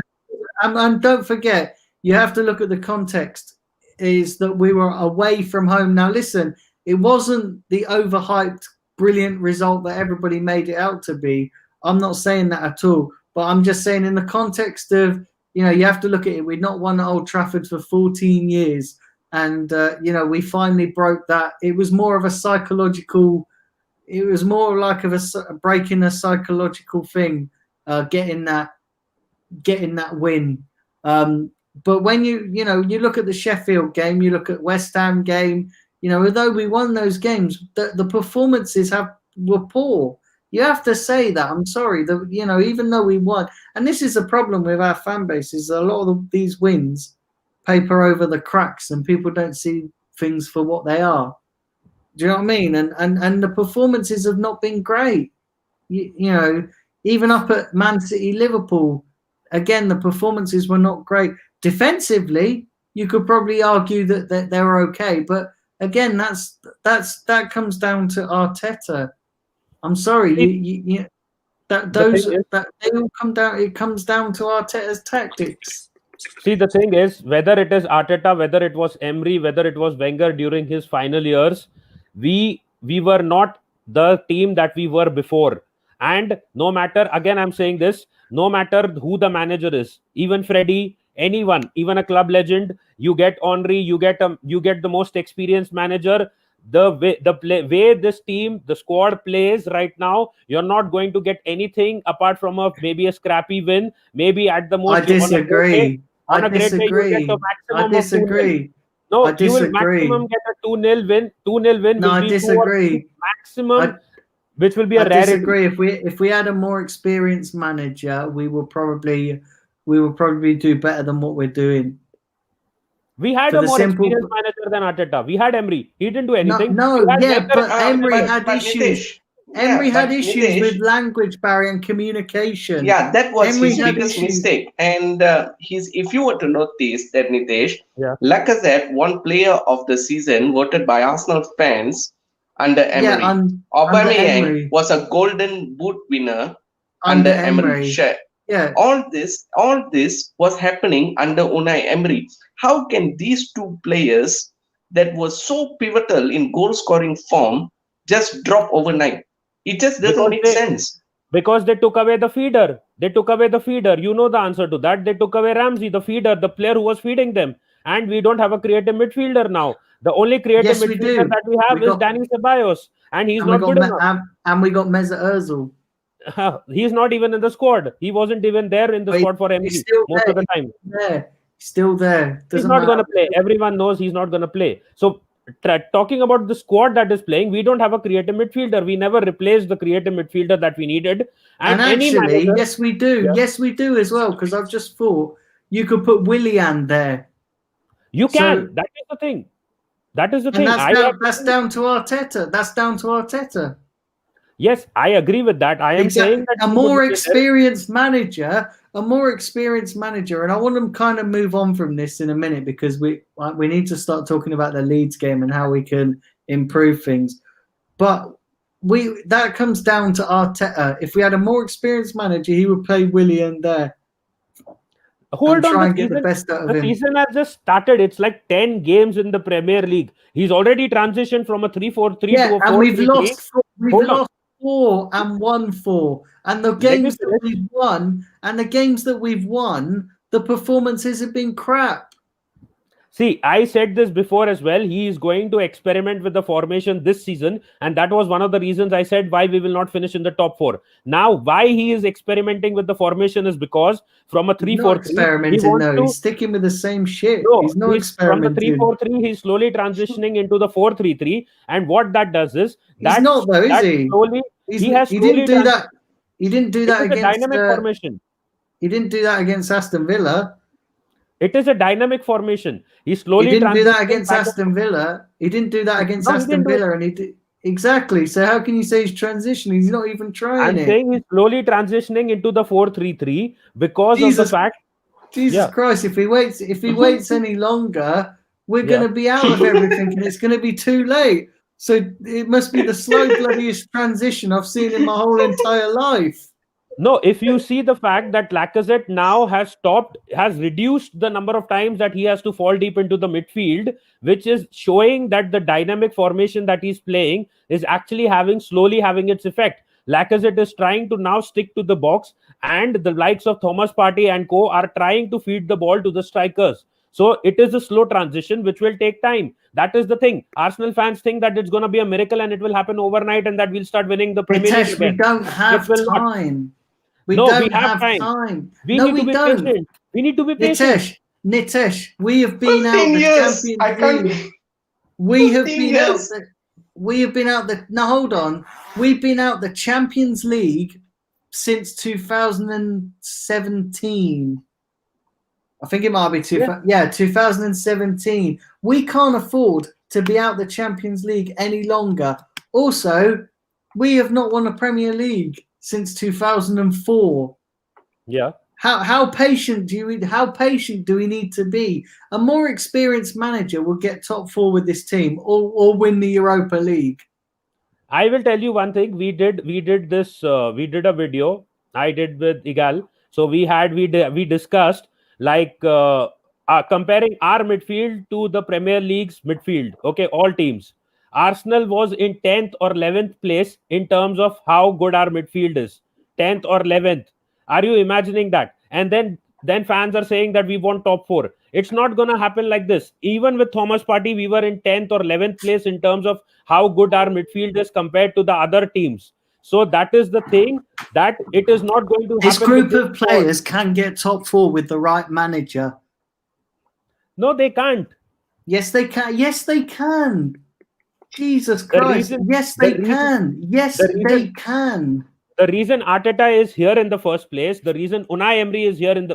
And don't forget, you have to look at the context. Is that we were away from home. Now, listen, it wasn't the overhyped, brilliant result that everybody made it out to be. I'm not saying that at all, but I'm just saying in the context of, you have to look at it. We'd not won at Old Trafford for 14 years. And, we finally broke that. It was more of a psychological, it was more like of a breaking a psychological thing, getting that win. But when you look at the Sheffield game, you look at West Ham game, although we won those games, the performances were poor. You have to say that. I'm sorry that, even though we won, and this is a problem with our fan base, is a lot of these wins paper over the cracks and people don't see things for what they are. Do you know what I mean? And the performances have not been great. Even up at Man City, Liverpool, again, the performances were not great. Defensively, you could probably argue that they're okay, but again, that comes down to Arteta. I'm sorry, they all come down. It comes down to Arteta's tactics. See, the thing is, whether it is Arteta, whether it was Emery, whether it was Wenger during his final years, we were not the team that we were before. And no matter, again, I'm saying this, no matter who the manager is, even Freddie, anyone, even a club legend, you get Henry, you get the most experienced manager. The way this team, the squad plays right now, you're not going to get anything apart from maybe a scrappy win. Maybe at the most, I disagree. On a great day, you get the maximum. I disagree. No, you will maximum get a 2-0 win. 2-0 win. No, I disagree. Maximum, which will be a rarity. I disagree. If we had a more experienced manager, we will probably do better than what we're doing. We had a more experienced manager than Arteta. We had Emery. He didn't do anything. But Emery had issues. Emery had issues with language barrier and communication. Yeah, that was his biggest mistake. And if you were to notice that, Nitesh, Lacazette won Player of the Season voted by Arsenal fans under Emery. Aubameyang was a Golden Boot winner under Emery. Yeah. All this was happening under Unai Emery. How can these two players that were so pivotal in goal scoring form just drop overnight? It just doesn't make sense. Because they took away the feeder. You know the answer to that. They took away Ramsey, the feeder, the player who was feeding them. And we don't have a creative midfielder now. The only creative midfielder that we have is Dani Ceballos. And he's not good enough. And we got Mesut Ozil. He's not even in the squad. He wasn't even there in the squad for Emery most of the time. Still there. He's not going to play. Everyone knows he's not going to play. So talking about the squad that is playing, we don't have a creative midfielder. We never replaced the creative midfielder that we needed. And any actually, manager, yes, we do. yeah, Yes, we do as well. Because I've just thought you could put Willian there. you So- can. That is the thing. That is the And thing. that's down to Arteta. That's down to Arteta. Yes, I agree with that. I am saying that a you more could help. experienced manager, and I want to kind of move on from this in a minute because we need to start talking about the Leeds game and how we can improve things. But that comes down to Arteta. If we had a more experienced manager, he would play Willian there. Hold on, try and get the best out of him. The season has just started. It's like 10 games in the Premier League. He's already transitioned from a 3-4-3 to a 4-3-3. And we've lost 4 and won 4. And the games that we've won, the performances have been crap. See, I said this before as well. He is going to experiment with the formation this season. And that was one of the reasons I said why we will not finish in the top 4. Now, why he is experimenting with the formation is because from a 3-4-3, he's sticking with the same shit. No, he's not experimenting. From the 3-4-3, he's slowly transitioning into the 4-3-3. And what that does is he's not though, is he? He didn't do that. He didn't do that against dynamic formation. He didn't do that against Aston Villa. It is a dynamic formation. He didn't do that against Aston Villa. He didn't do that against Aston Villa, and he did exactly. So how can you say he's transitioning? He's not even trying. I'm saying he's slowly transitioning into the 4-3-3 because of the fact. Jesus Christ! If he waits any longer, we're going to be out of everything, and it's going to be too late. So it must be the slow bloodiest transition I've seen in my whole entire life. No, if you see the fact that Lacazette now has reduced the number of times that he has to fall deep into the midfield, which is showing that the dynamic formation that he's playing is actually slowly having its effect. Lacazette is trying to now stick to the box, and the likes of Thomas Partey and co are trying to feed the ball to the strikers. So it is a slow transition which will take time. That is the thing. Arsenal fans think that it's going to be a miracle and it will happen overnight and that we'll start winning the Premier League again. We don't have time. We have time. We need to be patient. We need to be patient. Nitesh, we have been out the Champions League. We have been out the. Now hold on. We've been out the Champions League since 2017. I think it might be 2017. We can't afford to be out the Champions League any longer. Also, we have not won a Premier League since 2004. Yeah. How patient do we need to be? A more experienced manager will get top 4 with this team or win the Europa League. I will tell you one thing. We did a video I did with Igal. So we discussed comparing our midfield to the Premier League's midfield. Okay, all teams. Arsenal was in 10th or 11th place in terms of how good our midfield is. 10th or 11th. Are you imagining that? And then fans are saying that we want top 4. It's not going to happen like this. Even with Thomas Partey, we were in 10th or 11th place in terms of how good our midfield is compared to the other teams. So that is the thing, that it is not going to happen. This group of players can get top 4 with the right manager. No, they can't. Yes, they can. Yes, they can. Jesus Christ. Yes, they can. Yes, they can. The reason Arteta is here in the first place, the reason Unai Emery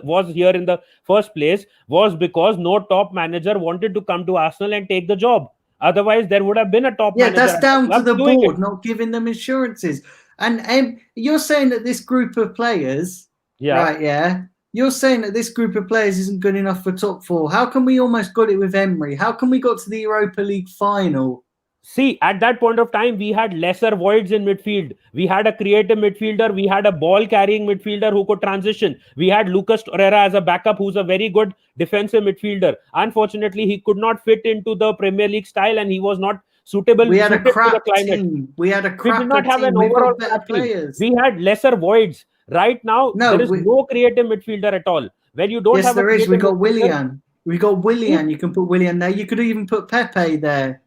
was here in the first place was because no top manager wanted to come to Arsenal and take the job. Otherwise, there would have been a top manager. Yeah, that's down to the board not giving them insurances. And you're saying that this group of players, right? Yeah, you're saying that this group of players isn't good enough for top 4. How come we almost got it with Emery? How come we got to the Europa League final? See, at that point of time, we had lesser voids in midfield. We had a creative midfielder. We had a ball-carrying midfielder who could transition. We had Lucas Torreira as a backup, who's a very good defensive midfielder. Unfortunately, he could not fit into the Premier League style, and he was not suitable. We had a crap team. We had a crap team. We did not have an overall crap team. We had lesser voids. Right now, there is no creative midfielder at all. When you don't have there is. We got Willian. You can put Willian there. You could even put Pepe there.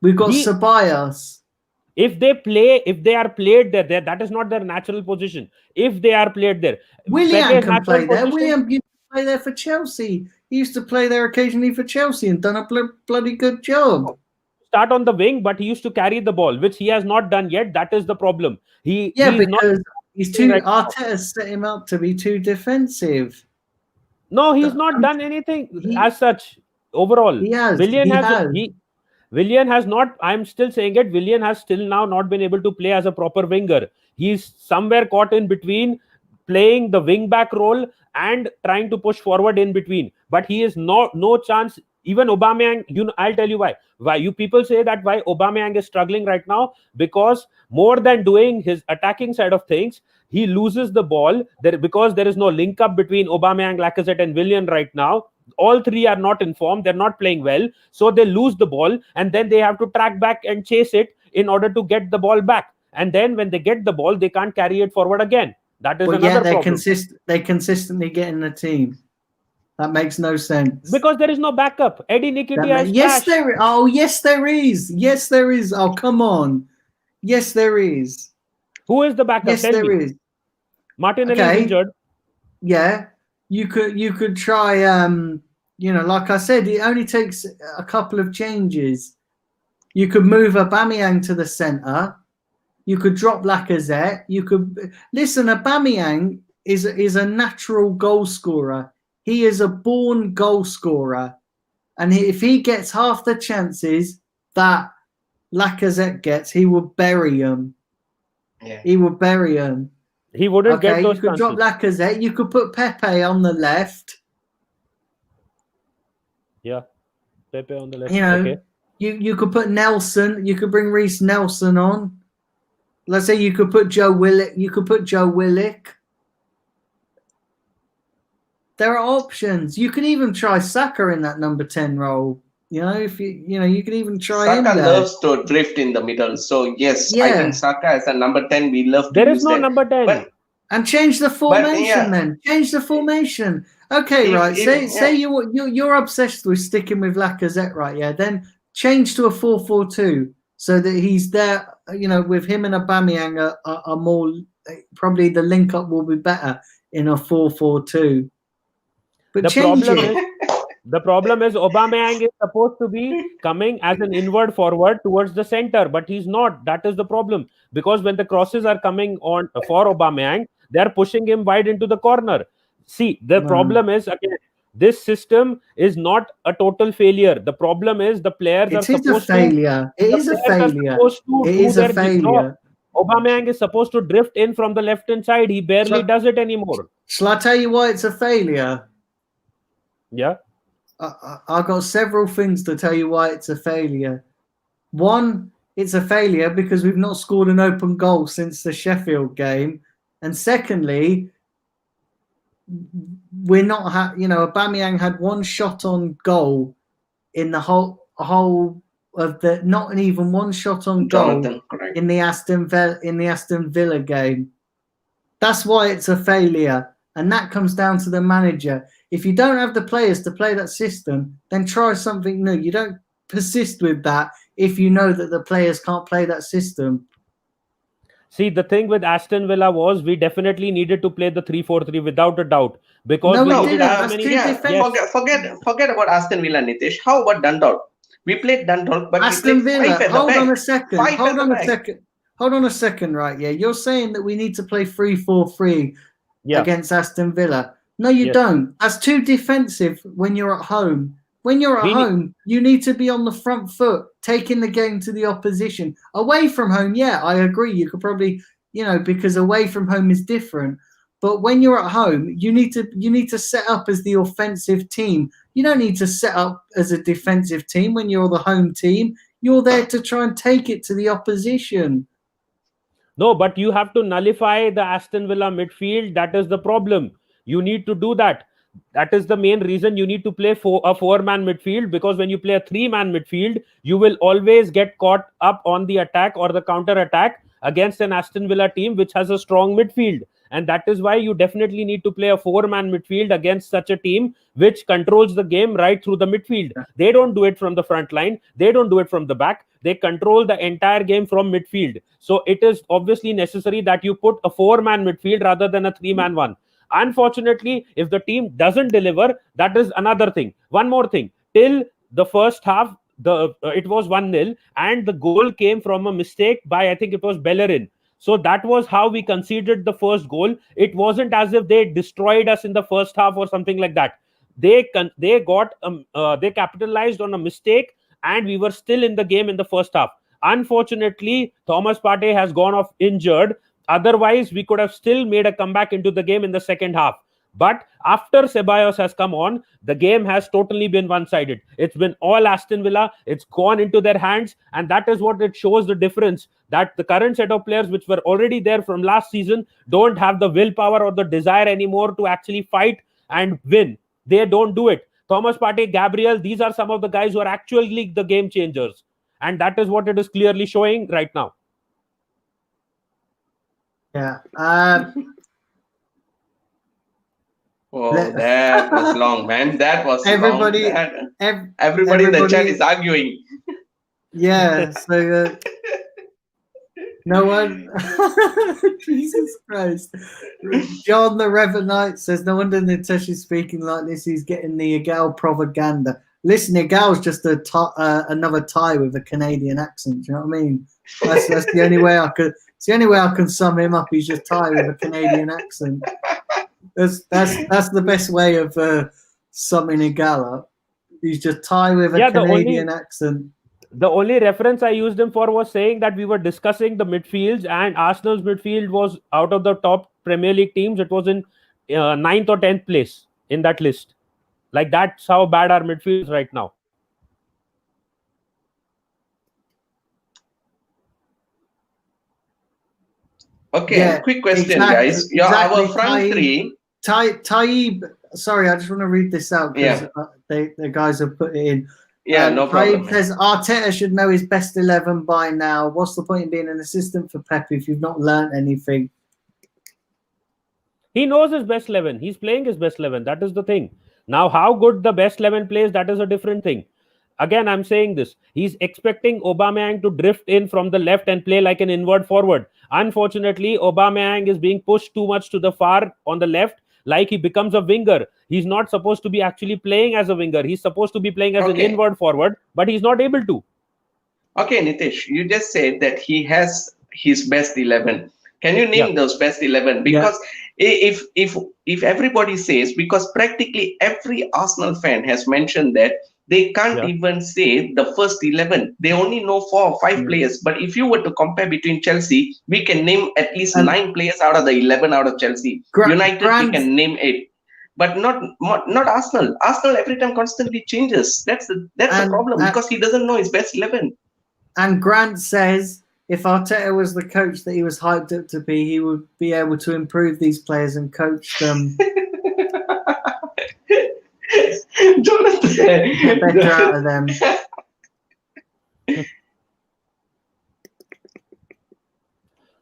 We've got Ceballos. If they are played there, that is not their natural position. If they are played there, Willian can play there. Willian used to play there for Chelsea. He used to play there occasionally for Chelsea and done a bloody good job. start on the wing, but he used to carry the ball, which he has not done yet. That is the problem. He's not because he's too. right now. Arteta set him up to be too defensive. No, he's not done anything He as such overall. he has. Willian He has has. Willian has not. I'm still saying it. Willian has still now not been able to play as a proper winger. He's somewhere caught in between, playing the wing back role and trying to push forward in between. But he is no chance. Even Aubameyang, I'll tell you why. Why you people say that why Aubameyang is struggling right now, because more than doing his attacking side of things, he loses the ball there because there is no link up between Aubameyang, Lacazette, and Willian right now. All three are not in form. They're not playing well, so they lose the ball, and then they have to track back and chase it in order to get the ball back. And then when they get the ball, they can't carry it forward again. That is But another yet problem. they consistently get in the team. That makes no sense. Because there is no backup. Eddie Nketiah is yes, trash. there. Oh, yes, there is. Yes, there is. Oh, come on. Yes, there is. Who is the backup? Yes, Tell there me. is. Martinelli Okay. is injured. Yeah, you could try. Like I said, it only takes a couple of changes. You could move Aubameyang to the centre. You could drop Lacazette. You could listen. Aubameyang is a natural goal scorer. He is a born goal scorer, and if he gets half the chances that Lacazette gets, he will bury him. Yeah. He will bury him. He wouldn't get those you could chances. drop Lacazette. You could put Pepe on the left. Yeah, Pepe on the left. Okay. You could put Nelson. You could bring Reece Nelson on. Let's say you could put Joe Willock. You could put Joe Willock. There are options. You could even try Saka in that number 10 role. If you could even try him Saka there. loves to drift in the middle. So yes, I think Saka as a number 10, we love to There use is no that. number 10. And change the formation then. Change the formation. Okay, right. Say you're obsessed with sticking with Lacazette, right? Yeah. Then change to a 4-4-2 so that he's there. With him and Aubameyang are more. Probably the link up will be better in a 4-4-2. But the problem is Aubameyang is supposed to be coming as an inward forward towards the center, but he's not. That is the problem, because when the crosses are coming on for Aubameyang, they are pushing him wide into the corner. See, the problem is, again, this system is not a total failure. The problem is the players are supposed to. It is a failure. It is a failure. Aubameyang is supposed to drift in from the left hand side. He barely does it anymore. Shall I tell you why it's a failure? Yeah. I've got several things to tell you why it's a failure. One, it's a failure because we've not scored an open goal since the Sheffield game. And secondly, we're not Aubameyang had one shot on goal in the whole of the, not even one shot on goal in the Aston Villa game. That's why it's a failure. And that comes down to the manager. If you don't have the players to play that system, then try something new. You don't persist with that if you know that the players can't play that system. See, the thing with Aston Villa was we definitely needed to play the 3-4-3 without a doubt. Because forget about Aston Villa, Nitish. How about Dundalk? We played Dundalk, but Aston Villa. Hold on a second. Hold on a second, right? Yeah, you're saying that we need to play 3-4-3 against Aston Villa. No, you don't. That's too defensive when you're at home. When you're at home, you need to be on the front foot, taking the game to the opposition. Away from home, I agree. You could probably, because away from home is different. But when you're at home, you need to set up as the offensive team. You don't need to set up as a defensive team when you're the home team. You're there to try and take it to the opposition. No, but you have to nullify the Aston Villa midfield. That is the problem. You need to do that. That is the main reason you need to play for a 4-man midfield, because when you play a 3-man midfield, you will always get caught up on the attack or the counter attack against an Aston Villa team which has a strong midfield. And that is why you definitely need to play a 4-man midfield against such a team which controls the game right through the midfield. They don't do it from the front line. They don't do it from the back. They control the entire game from midfield. So it is obviously necessary that you put a 4-man midfield rather than a 3-man one. Unfortunately, if the team doesn't deliver, that is another thing. One more thing. Till the first half, it was 1-0, and the goal came from a mistake by, I think it was Bellerin. So that was how we conceded the first goal. It wasn't as if they destroyed us in the first half or something like that. They capitalized on a mistake, and we were still in the game in the first half. Unfortunately, Thomas Partey has gone off injured. Otherwise, we could have still made a comeback into the game in the second half. But after Ceballos has come on, the game has totally been one-sided. It's been all Aston Villa. It's gone into their hands, and that is what it shows the difference, that the current set of players which were already there from last season don't have the willpower or the desire anymore to actually fight and win. They don't do it. Thomas Partey, Gabriel, these are some of the guys who are actually the game changers. And that is what it is clearly showing right now. Yeah. That was long, man. That was everybody, long. Everybody in the chat is arguing. Yeah. So no one. Jesus Christ. John the Reverend Knight says, no wonder Nitesh is speaking like this. He's getting the Igal propaganda. Listen, Igal's just another Thai with a Canadian accent. Do you know what I mean? That's the only way I could. It's the only way I can sum him up. He's just Thai with a Canadian accent. That's the best way of summing Igal up. He's just Thai with a Canadian accent. The only reference I used him for was saying that we were discussing the midfields, and Arsenal's midfield was out of the top Premier League teams. It was in 9th or 10th place in that list. Like, that's how bad our midfield is right now. Okay, yeah, quick question, guys. Our front three. Taib, sorry, I just want to read this out because the guys have put it in. Yeah, no problem. Taib says Arteta should know his best 11 by now. What's the point in being an assistant for Pep if you've not learned anything? He knows his best 11. He's playing his best 11. That is the thing. Now, how good the best 11 plays, that is a different thing. Again, I'm saying this. He's expecting Aubameyang to drift in from the left and play like an inward forward. Unfortunately, Aubameyang is being pushed too much to the far on the left, like he becomes a winger. He's not supposed to be actually playing as a winger. He's supposed to be playing as an inward forward, but he's not able to. Okay, Nitesh, you just said that he has his best 11. Can you name those best 11? Because if everybody says, because practically every Arsenal fan has mentioned that they can't even say the first 11. They only know 4 or 5 players. But if you were to compare between Chelsea, we can name at least 9 players out of the 11 out of Chelsea. United, we can name 8. But not Arsenal. Arsenal every time constantly changes. That's the problem, because he doesn't know his best 11. And Grant says if Arteta was the coach that he was hyped up to be, he would be able to improve these players and coach them. Jonathan, get better out of them.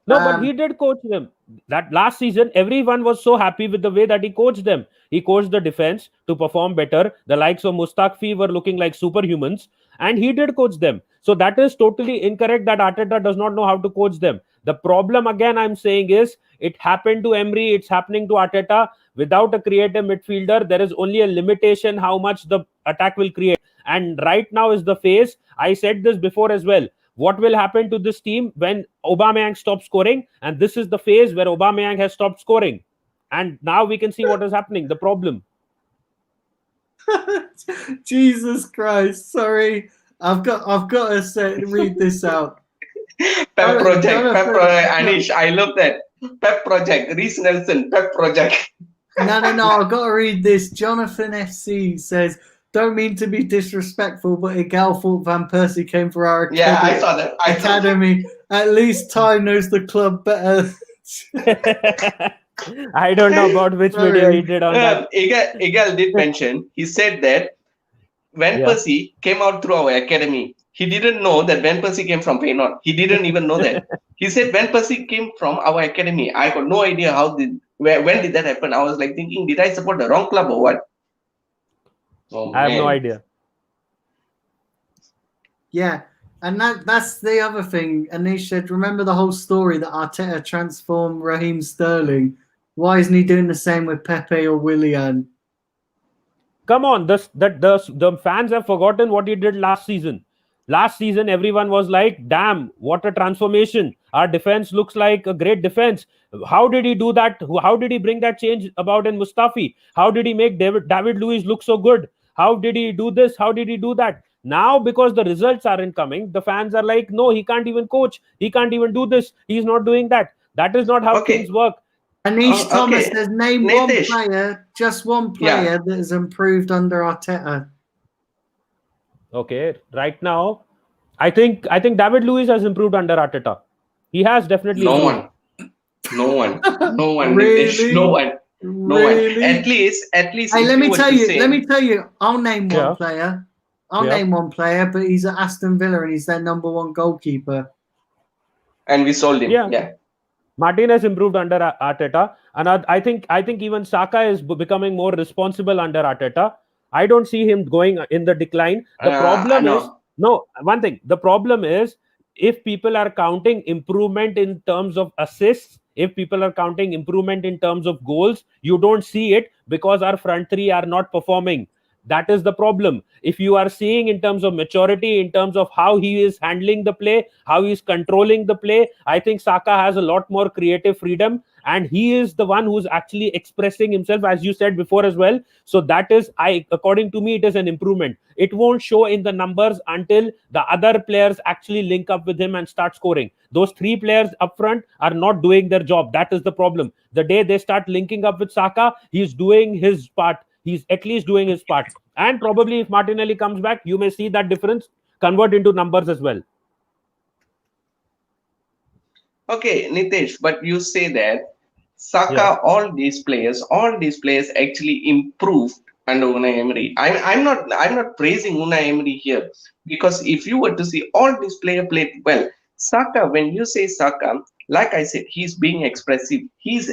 No, but he did coach them. That last season, everyone was so happy with the way that he coached them. He coached the defense to perform better. The likes of Mustaqfi were looking like superhumans, and he did coach them. So that is totally incorrect that Arteta does not know how to coach them. The problem, again, I'm saying is, it happened to Emery, it's happening to Arteta. Without a creative midfielder, there is only a limitation how much the attack will create. And right now is the phase. I said this before as well. What will happen to this team when Aubameyang stops scoring? And this is the phase where Aubameyang has stopped scoring. And now we can see what is happening, the problem. Jesus Christ, sorry. I've got to read this out. Pep Project, Anish, I love that. Pep Project, Reece Nelson, Pep Project. No, I've got to read this. Jonathan FC says, don't mean to be disrespectful, but Igal thought Van Persie came for our academy. Yeah, I saw that. Academy. At least Ty knows the club better. I don't know about which video he did on that. Igal did mention, he said that Van Persie came out through our academy. He didn't know that Van Persie came from Feyenoord. He didn't even know that. He said Van Persie came from our academy. I got no idea when did that happen. I was like thinking, did I support the wrong club or what? Oh, I have no idea. Yeah, and that's the other thing. Anish said, remember the whole story that Arteta transformed Raheem Sterling. Why isn't he doing the same with Pepe or Willian? Come on, the fans have forgotten what he did last season. Last season, everyone was like, damn, what a transformation. Our defense looks like a great defense. How did he do that? How did he bring that change about in Mustafi? How did he make David Luiz look so good? How did he do this? How did he do that? Now, because the results aren't coming, the fans are like, no, he can't even coach. He can't even do this. He's not doing that. That is not how Okay. things work. Anish Thomas Okay. says, name Nitish. one player, just one Yeah. player that has improved under Arteta. Okay, right now, I think David Luiz has improved under Arteta. He has definitely No improved. one. No one. No one. Really? Nitish. No one. No Really? one. At least Hey, if let you me were tell to you. say, Let me tell you. I'll name one Yeah. player. I'll Yeah. name one player, but he's at Aston Villa and he's their number one goalkeeper. and we sold him. Yeah. Yeah. Martin has improved under Arteta, and I think even Saka is becoming more responsible under Arteta. I don't see him going in the decline. The problem is one thing. The problem is if people are counting improvement in terms of assists, if people are counting improvement in terms of goals, you don't see it because our front three are not performing. That is the problem. If you are seeing in terms of maturity, in terms of how he is handling the play, how he is controlling the play, I think Saka has a lot more creative freedom, and he is the one who's actually expressing himself, as you said before as well. So that is, according to me, it is an improvement. It won't show in the numbers until the other players actually link up with him and start scoring. Those three players up front are not doing their job. That is the problem. The day they start linking up with Saka, he's doing his part. He's at least doing his part. And probably if Martinelli comes back, you may see that difference convert into numbers as well. Okay, Nitesh, but you say that Saka, all these players actually improved under Unai Emery. I'm not praising Unai Emery here, because if you were to see, all these players played well. Saka, when you say Saka, like I said, he's being expressive. He's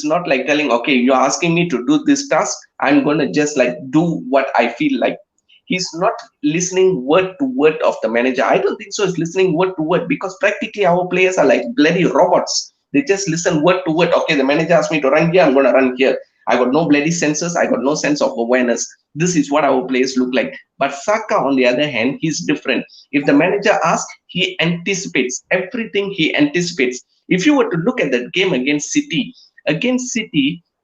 not like telling, okay, you're asking me to do this task, I'm gonna just like do what I feel like. He's not listening word to word of the manager. I don't think so. He's listening word to word, because practically our players are like bloody robots. They just listen word to word. Okay, the manager asked me to run here, I'm going to run here. I got no bloody senses. I got no sense of awareness. This is what our players look like. But Saka, on the other hand, he's different. If the manager asks, he anticipates everything. He anticipates. If you were to look at that game against City,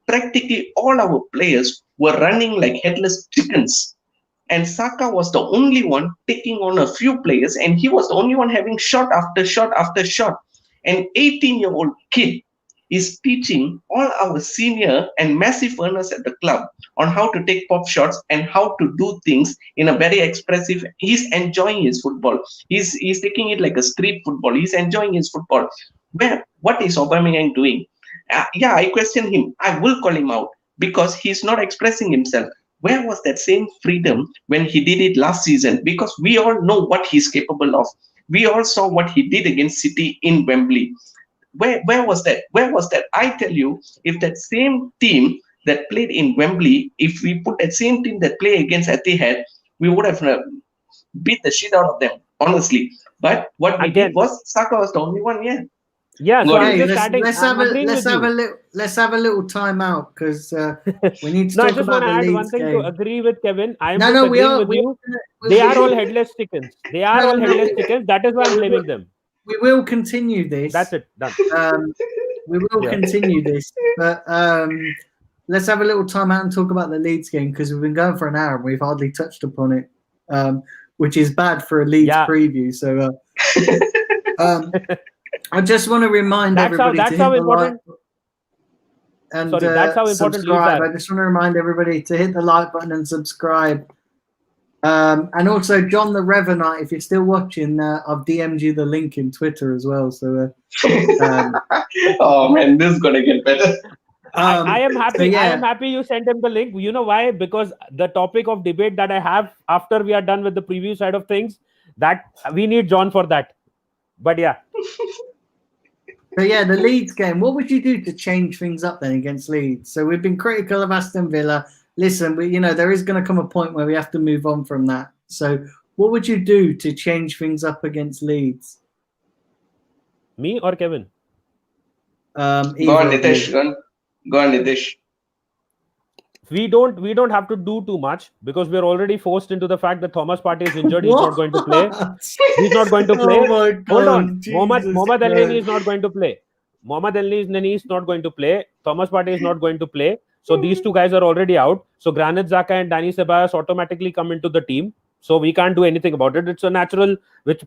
practically all our players were running like headless chickens. And Saka was the only one taking on a few players, and he was the only one having shot after shot after shot. An 18-year-old kid is teaching all our senior and massive earners at the club on how to take pop shots and how to do things in a very expressive. He's enjoying his football. He's taking it like a street football. He's enjoying his football. What is Aubameyang doing? Yeah, I question him. I will call him out because he's not expressing himself. Where was that same freedom when he did it last season? Because we all know what he's capable of. We all saw what he did against City in Wembley. Where was that? Where was that? I tell you, if that same team that played in Wembley, if we put that same team that played against Etihad, we would have beat the shit out of them, honestly. But what we did was Saka was the only one, yeah. Yeah, so I'm just adding. Let's have a little time out because we need to no, I talk just about want to the add Leeds one thing game. to agree with Kevin. I am we agreeing are. with you. They are all headless chickens. They are all headless chickens. That is why I'm blaming them. We will continue this. That's it. Done. We will continue this, but let's have a little time out and talk about the Leeds game because we've been going for an hour and we've hardly touched upon it, which is bad for a Leeds preview. So. I just want to remind everybody to hit the like and that's how important subscribe. I just want to remind everybody to hit the like button and subscribe. And also, John the Revenant, if you're still watching, I've DM'd you the link in Twitter as well. So, oh man, this is gonna get better. I am happy. So, yeah. I am happy you sent him the link. You know why? Because the topic of debate that I have after we are done with the preview side of things, that we need John for that. But yeah. So yeah, the Leeds game. What would you do to change things up then against Leeds? So we've been critical of Aston Villa. Listen, there is going to come a point where we have to move on from that. So what would you do to change things up against Leeds? Me or Kevin? Go on, Nitish. Go on, Nitish. we don't have to do too much because we're already forced into the fact that Thomas Partey is injured. He's not going to play. What? He's not going to play. Oh my Hold on. God, Jesus Mohammad Elneny is Christ. not going to play. Mohammad Elneny is not going to play. Thomas Partey is not going to play. So these two guys are already out. So Granit Xhaka and Dani Ceballos automatically come into the team. So we can't do anything about it. It's a natural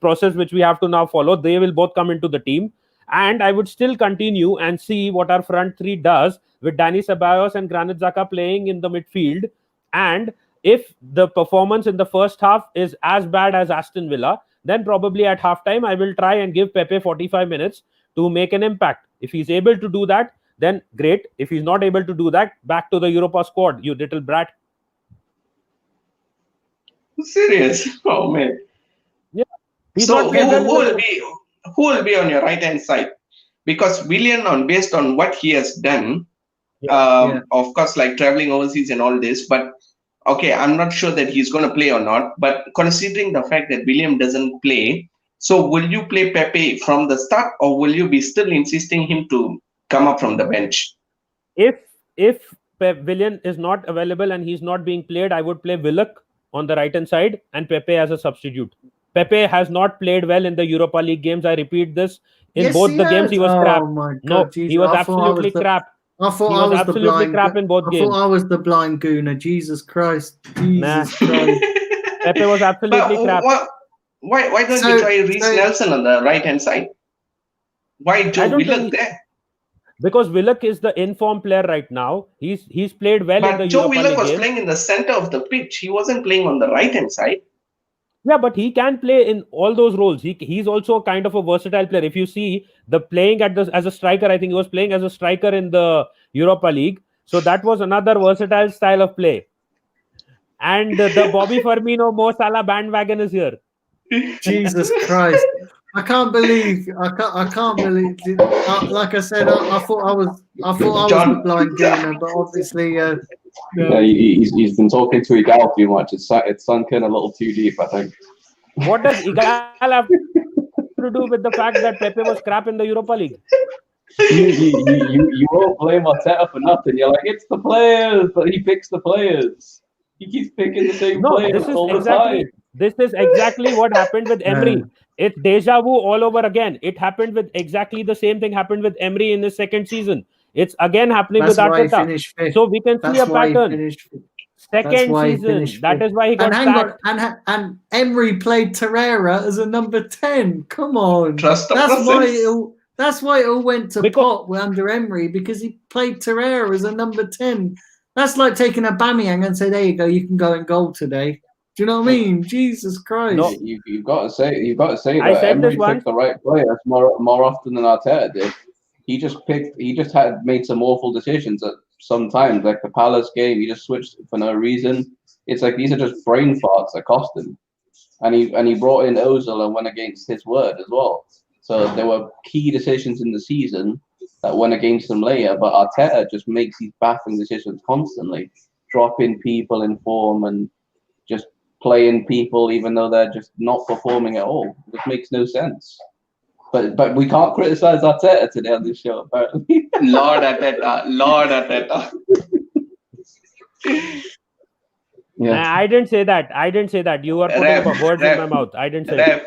process which we have to now follow. They will both come into the team. And I would still continue and see what our front three does with Dani Ceballos and Granit Xhaka playing in the midfield. And if the performance in the first half is as bad as Aston Villa, then probably at halftime I will try and give Pepe 45 minutes to make an impact. If he's able to do that, then great. If he's not able to do that, back to the Europa squad, you little brat. Serious? Oh man. Yeah. He's So not played well in who will be on your right hand side? Because Willian, based on what he has done, Yeah. of course, like traveling overseas and all this, but okay, I'm not sure that he's going to play or not. But considering the fact that William doesn't play, so will you play Pepe from the start, or will you be still insisting him to come up from the bench? If Willian is not available and he's not being played, I would play Willock on the right hand side and Pepe as a substitute. Pepe has not played well in the Europa League games. I repeat this. In Yes, both he the games, has. he was Oh crap. my God, No, Jesus. he was I thought I was absolutely the crap. I thought He I was was the absolutely blind. crap in both I games. thought I was the blind gooner. Jesus Christ. Nah. Jesus Christ. Pepe was But absolutely crap. why don't So- you try Reece so- Nelson on the right hand side? Why I Joe don't Willock think there? because Willock is the informed player right now. He's played well in the But Joe Europa Willock League was game. playing in the center of the pitch. He wasn't playing on the right hand side. Yeah, but he can play in all those roles. He's also kind of a versatile player. If you see the playing as a striker, I think he was playing as a striker in the Europa League. So that was another versatile style of play. And the Bobby Firmino Mo Salah bandwagon is here. Jesus Christ. I can't believe. I can't believe. Like I said, I thought I was the John. blind gooner, but obviously, Yeah, he's been talking to Igal too much. It's sunk in a little too deep, I think. What does Igal have to do with the fact that Pepe was crap in the Europa League? You won't blame Arteta for nothing. You're like, it's the players, but he picks the players. He keeps picking the same No, players all the time. this is exactly what happened with Emery. It's deja vu all over again. It happened with exactly the same thing happened with Emery in his second season. It's again happening that's with why he Arteta. finished fifth. So we can see That's a why he pattern. finished. Second why he season. finished That fifth. is why he got And hang sacked. on, and Emery played Torreira as a number 10. Come on, Trust the that's process. why it all went to Because- pot under Emery, because he played Torreira as a number 10. That's like taking a Bamiyang and say, "There you go, you can go in goal today." Do you know what I mean? Jesus Christ! No. You've got to say I that said this Emery once. picked the right players more often than Arteta did. He just had made some awful decisions at some times, like the Palace game. He just switched for no reason. It's like these are just brain farts that cost him. And he brought in Ozil and went against his word as well. So there were key decisions in the season that went against him later. But Arteta just makes these baffling decisions constantly, dropping people in form and just playing people even though they're just not performing at all. It makes no sense. But we can't criticize Arteta today on this show, apparently. Lord Arteta. Yeah. I didn't say that. You are putting words in my mouth. I didn't say that.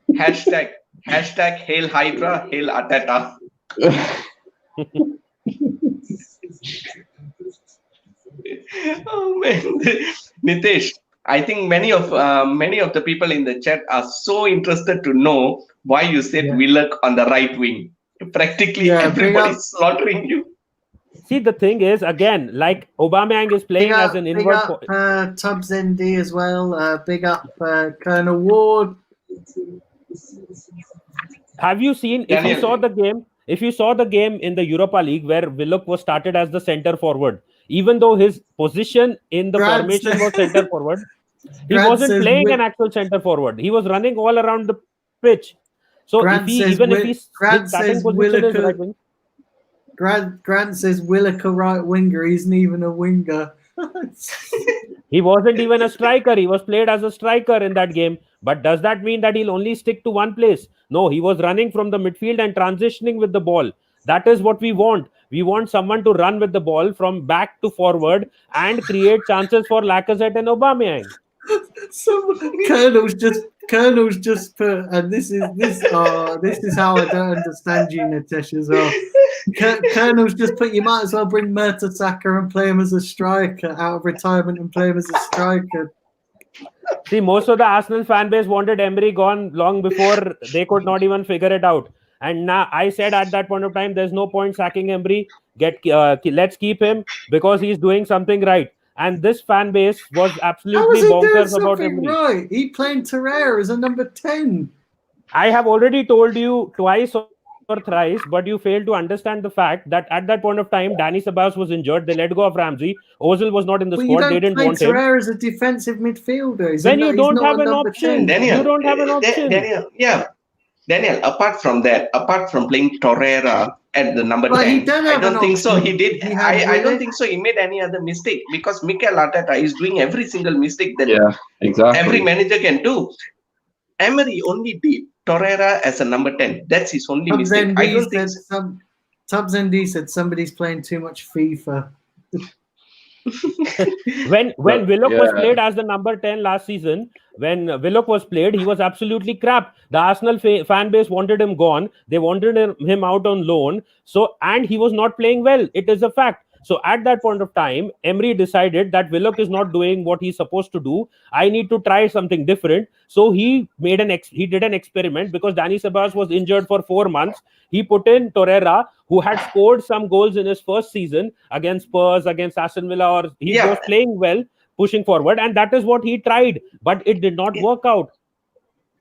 Ref. Hashtag Hail Hydra, Hail Arteta. Oh man, Nitesh, I think many of the people in the chat are so interested to know why you said Willock on the right wing. Practically everybody's slaughtering you. See, the thing is, again, like Aubameyang is playing as an Big inward. up Tubbs ND as well. Big up Colonel Ward. Have you seen? If you saw the game in the Europa League where Willock was started as the center forward, even though his position in the formation was center forward, he wasn't playing an actual center forward. He was running all around the pitch. So if his starting position is right wing. Grant says Willock a right winger. He's not even a winger. He wasn't even a striker. He was played as a striker in that game. But does that mean that he'll only stick to one place? No, he was running from the midfield and transitioning with the ball. That is what we want. We want someone to run with the ball from back to forward and create chances for Lacazette and Aubameyang. Colonel's just put, and this is how I don't understand you, Nitesh, as well. Colonel's just put, you might as well bring Mertesacker and play him as a striker out of retirement and play him as a striker. See, most of the Arsenal fan base wanted Emery gone long before they could not even figure it out. And now I said at that point of time, there's no point sacking Emery. Let's keep him because he's doing something right. And this fan base was absolutely bonkers about Emery. Right, he playing Torreira as a number 10. I have already told you twice or thrice, but you failed to understand the fact that at that point of time, Danny Ceballos was injured. They let go of Ramsey. Ozil was not in the squad. They didn't want him. Torreira as a defensive midfielder. When you don't have an option, you don't have an option. Daniel, apart from that, apart from playing Torreira at the number 10, I don't think so. He did. I don't think so. He made any other mistake because Mikel Arteta is doing every single mistake that every manager can do. Emery only did Torreira as a number 10. That's his only mistake. I don't think so. Tubbs ND said somebody's playing too much FIFA. when Willock was played as the number 10 last season, when Willock was played, he was absolutely crap. The Arsenal fan base wanted him gone. They wanted him out on loan. And he was not playing well. It is a fact. So at that point of time, Emery decided that Willock is not doing what he's supposed to do. I need to try something different. So he did an experiment because Danny Ceballos was injured for 4 months. He put in Torreira, who had scored some goals in his first season against Spurs, against Aston Villa, or he was playing well, pushing forward, and that is what he tried, but it did not work out.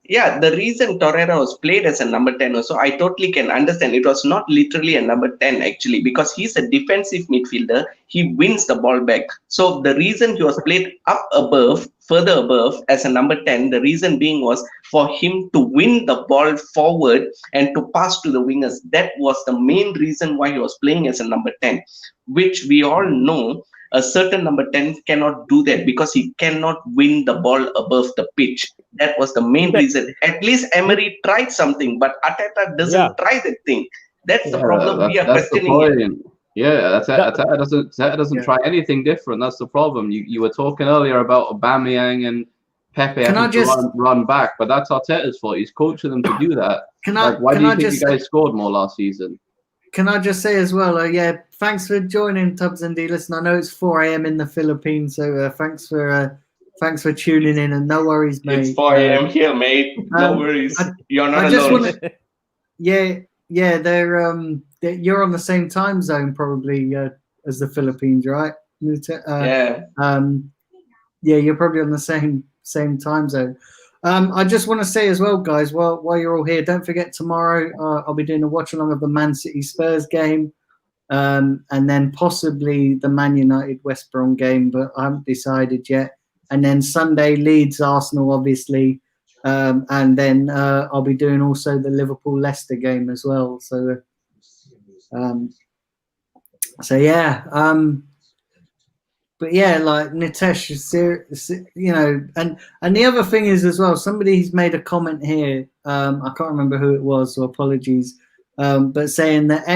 Yeah, the reason Torreira was played as a number 10 also, I totally can understand. It was not literally a number 10 actually, because he's a defensive midfielder. He wins the ball back. So the reason he was played further above as a number 10, the reason being was for him to win the ball forward and to pass to the wingers. That was the main reason why he was playing as a number 10, which we all know. A certain number 10 cannot do that because he cannot win the ball above the pitch. That was the main reason. At least Emery tried something, but Arteta doesn't try that thing. That's the problem we are questioning. Arteta doesn't try anything different. That's the problem. You were talking earlier about Aubameyang and Pepe having to run back, but that's Arteta's fault. He's coaching them to do that. Why do you think you guys scored more last season? Can I just say as well, thanks for joining, Tubbs and D. Listen, I know it's 4 a.m. in the Philippines, so thanks for tuning in, and no worries, mate. It's 4 a.m. here, mate. No worries. You're not alone. You're on the same time zone probably as the Philippines, right? You're probably on the same time zone. I just want to say as well, guys, while you're all here, don't forget tomorrow I'll be doing a watch along of the Man City Spurs game, and then possibly the Man United West Brom game, but I haven't decided yet. And then Sunday, Leeds Arsenal, obviously, and then I'll be doing also the Liverpool Leicester game as well. So but yeah, like Nitesh, and the other thing is as well, somebody's made a comment here. I can't remember who it was, so apologies. But saying that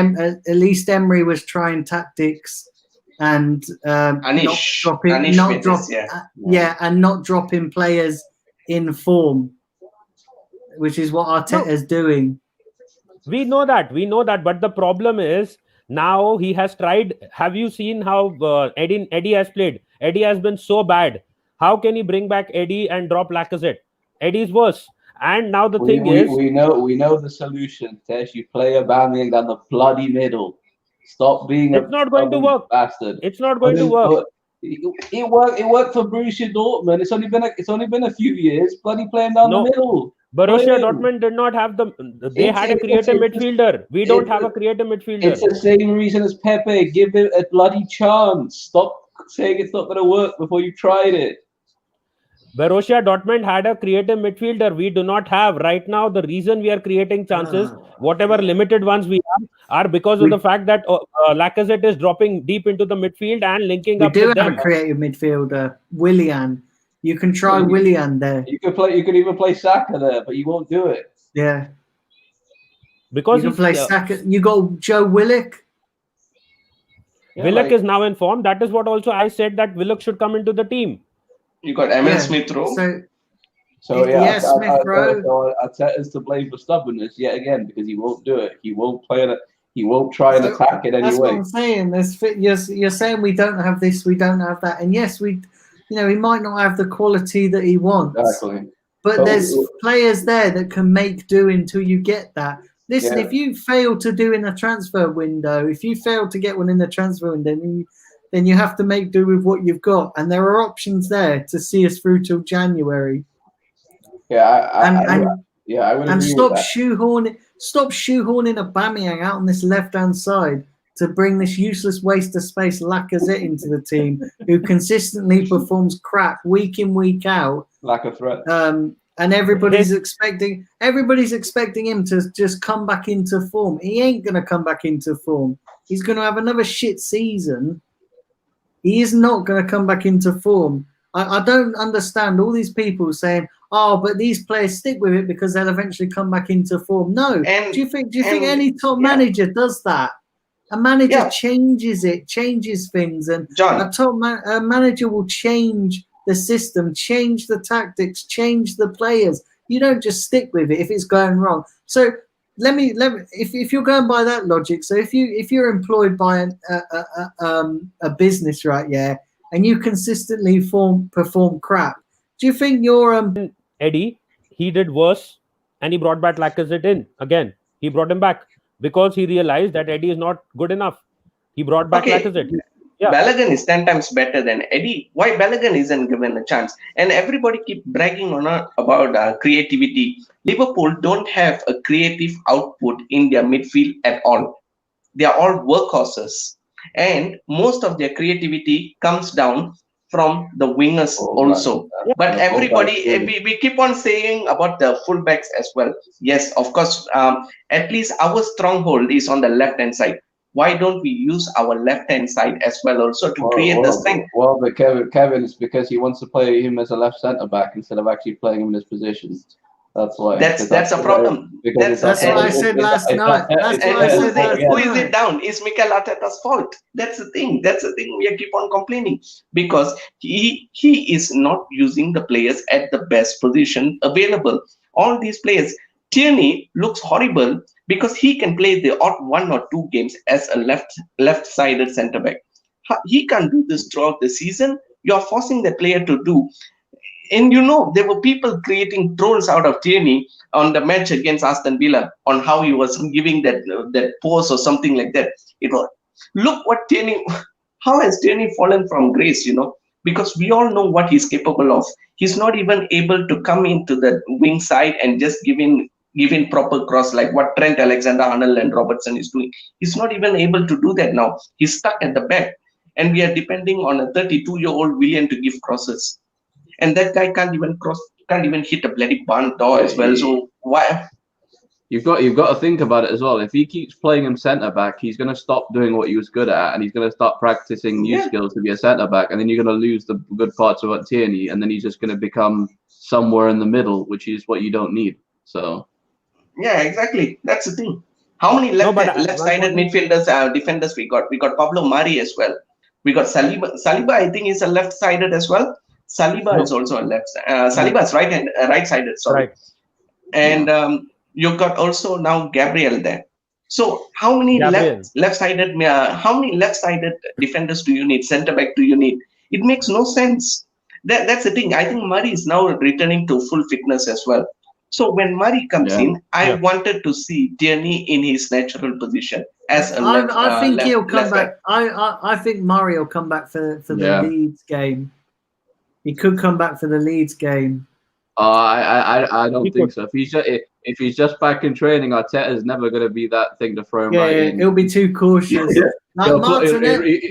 at least Emery was trying tactics and not dropping players in form, which is what Arteta's doing. We know that, but the problem is, now he has tried. Have you seen how Eddie has played? Eddie has been so bad. How can he bring back Eddie and drop Lacazette? Eddie's worse. And now we know the solution, Tesh. You play Aubameyang down the bloody middle. Stop being It's not going to work. Bastard. It's not going to work. It worked for Borussia Dortmund. It's only been a few years. Bloody playing down the middle. Borussia Dortmund did not have they had a creative midfielder. We don't have a creative midfielder. It's the same reason as Pepe. Give it a bloody chance. Stop saying it's not going to work before you tried it. Borussia Dortmund had a creative midfielder. We do not have right now. The reason we are creating chances, whatever limited ones we have, are because of the fact that Lacazette is dropping deep into the midfield and linking up with them. We do have a creative midfielder, Willian. You can try Willian there. You could even play Saka there, but you won't do it. Yeah. Because you can play Saka. You got Joe Willock. Yeah, Willock like, is now in form. That is what also I said, that Willock should come into the team. You got Emil Yeah. Smith Rowe. so yeah, yeah, Smith Rowe. so Arteta's to blame for stubbornness yet again because he won't do it. He won't play it. He won't try and So attack it That's what anyway. I'm saying. You're saying we don't have this, we don't have that, and yes, he might not have the quality that he wants. Exactly. But But there's players there that can make do until you get that. Listen, Yeah. if you fail to do in a transfer window, if you fail to get one in the transfer window, then you have to make do with what you've got. And there are options there to see us through till January. Yeah, I would And agree stop with that. shoehorning Aubameyang out on this left-hand side to bring this useless waste of space Lacazette into the team, who consistently performs crap week in, week out. Lack of threat. And everybody's expecting him to just come back into form. He ain't gonna come back into form. He's gonna have another shit season. He is not gonna come back into form. I don't understand all these people saying, "Oh, but these players stick with it because they'll eventually come back into form." No. And- do you think and- any top yeah. manager does that? A manager Yeah. changes things, and John, a top manager will change the system, change the tactics, change the players. You don't just stick with it if it's going wrong. So let me if you're going by that logic, so if you're employed by a business, right, yeah, and you consistently perform crap, do you think you're Eddie, he did worse, and he brought back Lacazette in again. He brought him back because he realized that Eddie is not good enough. He brought back Okay. Lacazette. Yeah. Balogun is 10 times better than Eddie. Why Balogun isn't given a chance? And everybody keep bragging on about creativity. Liverpool don't have a creative output in their midfield at all. They are all workhorses. And most of their creativity comes down from the wingers also. Yeah. But everybody, Fullbacks, we keep on saying about the fullbacks as well. Yes, of course, at least our stronghold is on the left-hand side. Why don't we use our left-hand side as well also to create the strength? Well, but Kevin, it's because he wants to play him as a left centre back instead of actually playing him in his position. That's why. That's a problem. That's what I said last night. That's And what I who said last who is night. it down? It's Mikel Arteta's fault. That's the thing. That's the thing. We keep on complaining because he is not using the players at the best position available. All these players. Tierney looks horrible because he can play the odd 1 or 2 games as a left-sided centre back. He can't do this throughout the season. You're forcing the player to do. And there were people creating trolls out of Tierney on the match against Aston Villa on how he was giving that pose or something like that. Look what Tierney, how has Tierney fallen from grace, because we all know what he's capable of. He's not even able to come into the wing side and just give in proper cross like what Trent Alexander-Arnold and Robertson is doing. He's not even able to do that now. He's stuck at the back. And we are depending on a 32-year-old Willian to give crosses. And that guy can't even hit a bloody barn door as well. So why? You've got to think about it as well. If he keeps playing him centre back, he's going to stop doing what he was good at, and he's going to start practicing new skills to be a centre back, and then you're going to lose the good parts about Tierney, and then he's just going to become somewhere in the middle, which is what you don't need. So yeah, exactly. That's the thing. How many left-sided midfielders, defenders we got? We got Pablo Mari as well. We got Saliba. Saliba, I think, is a left-sided as well. Saliba is also a left. Saliba is right-sided. Sorry. Right. And you've got also now Gabriel there. So how many left-sided defenders do you need? Centre back do you need? It makes no sense. That's the thing. I think Murray is now returning to full fitness as well. So when Murray comes in, I wanted to see Tierney in his natural position as a left. I think he'll come back. I think Murray will come back for the Leeds game. He could come back for the Leeds game. I don't think so. If he's just back in training, Arteta is never going to be that thing to throw him right in. He'll be too cautious. Martinelli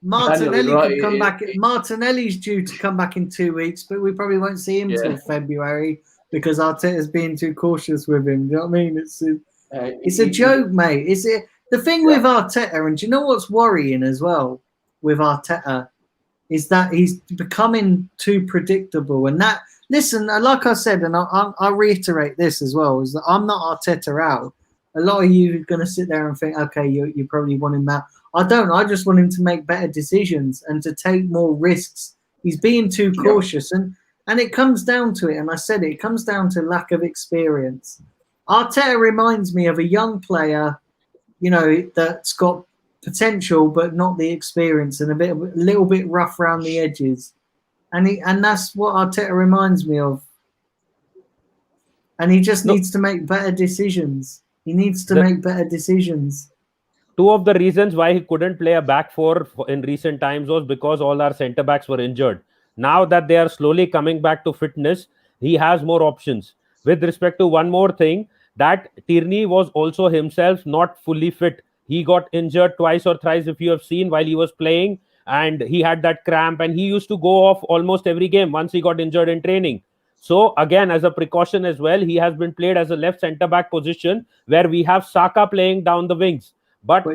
could come back. Martinelli's due to come back in 2 weeks, but we probably won't see him till February because Arteta's being too cautious with him. Do you know what I mean? It's a joke, mate. The thing with Arteta, and do you know what's worrying as well with Arteta is that he's becoming too predictable. And that, listen, like I said, and I'll reiterate this as well, is that I'm not Arteta out. A lot of you are going to sit there and think, okay, you probably want him out. I don't. I just want him to make better decisions and to take more risks. He's being too cautious, and it comes down to it. And I said it comes down to lack of experience. Arteta reminds me of a young player, you know, that's got potential but not the experience, and a little bit rough around the edges. And that's what Arteta reminds me of. And he just needs to make better decisions. He needs to make better decisions. Two of the reasons why he couldn't play a back four in recent times was because all our centre backs were injured. Now that they are slowly coming back to fitness, he has more options. With respect to one more thing, that Tierney was also himself not fully fit. He got injured twice or thrice, if you have seen, while he was playing, and he had that cramp, and he used to go off almost every game once he got injured in training. So again, as a precaution as well, he has been played as a left centre back position where we have Saka playing down the wings. But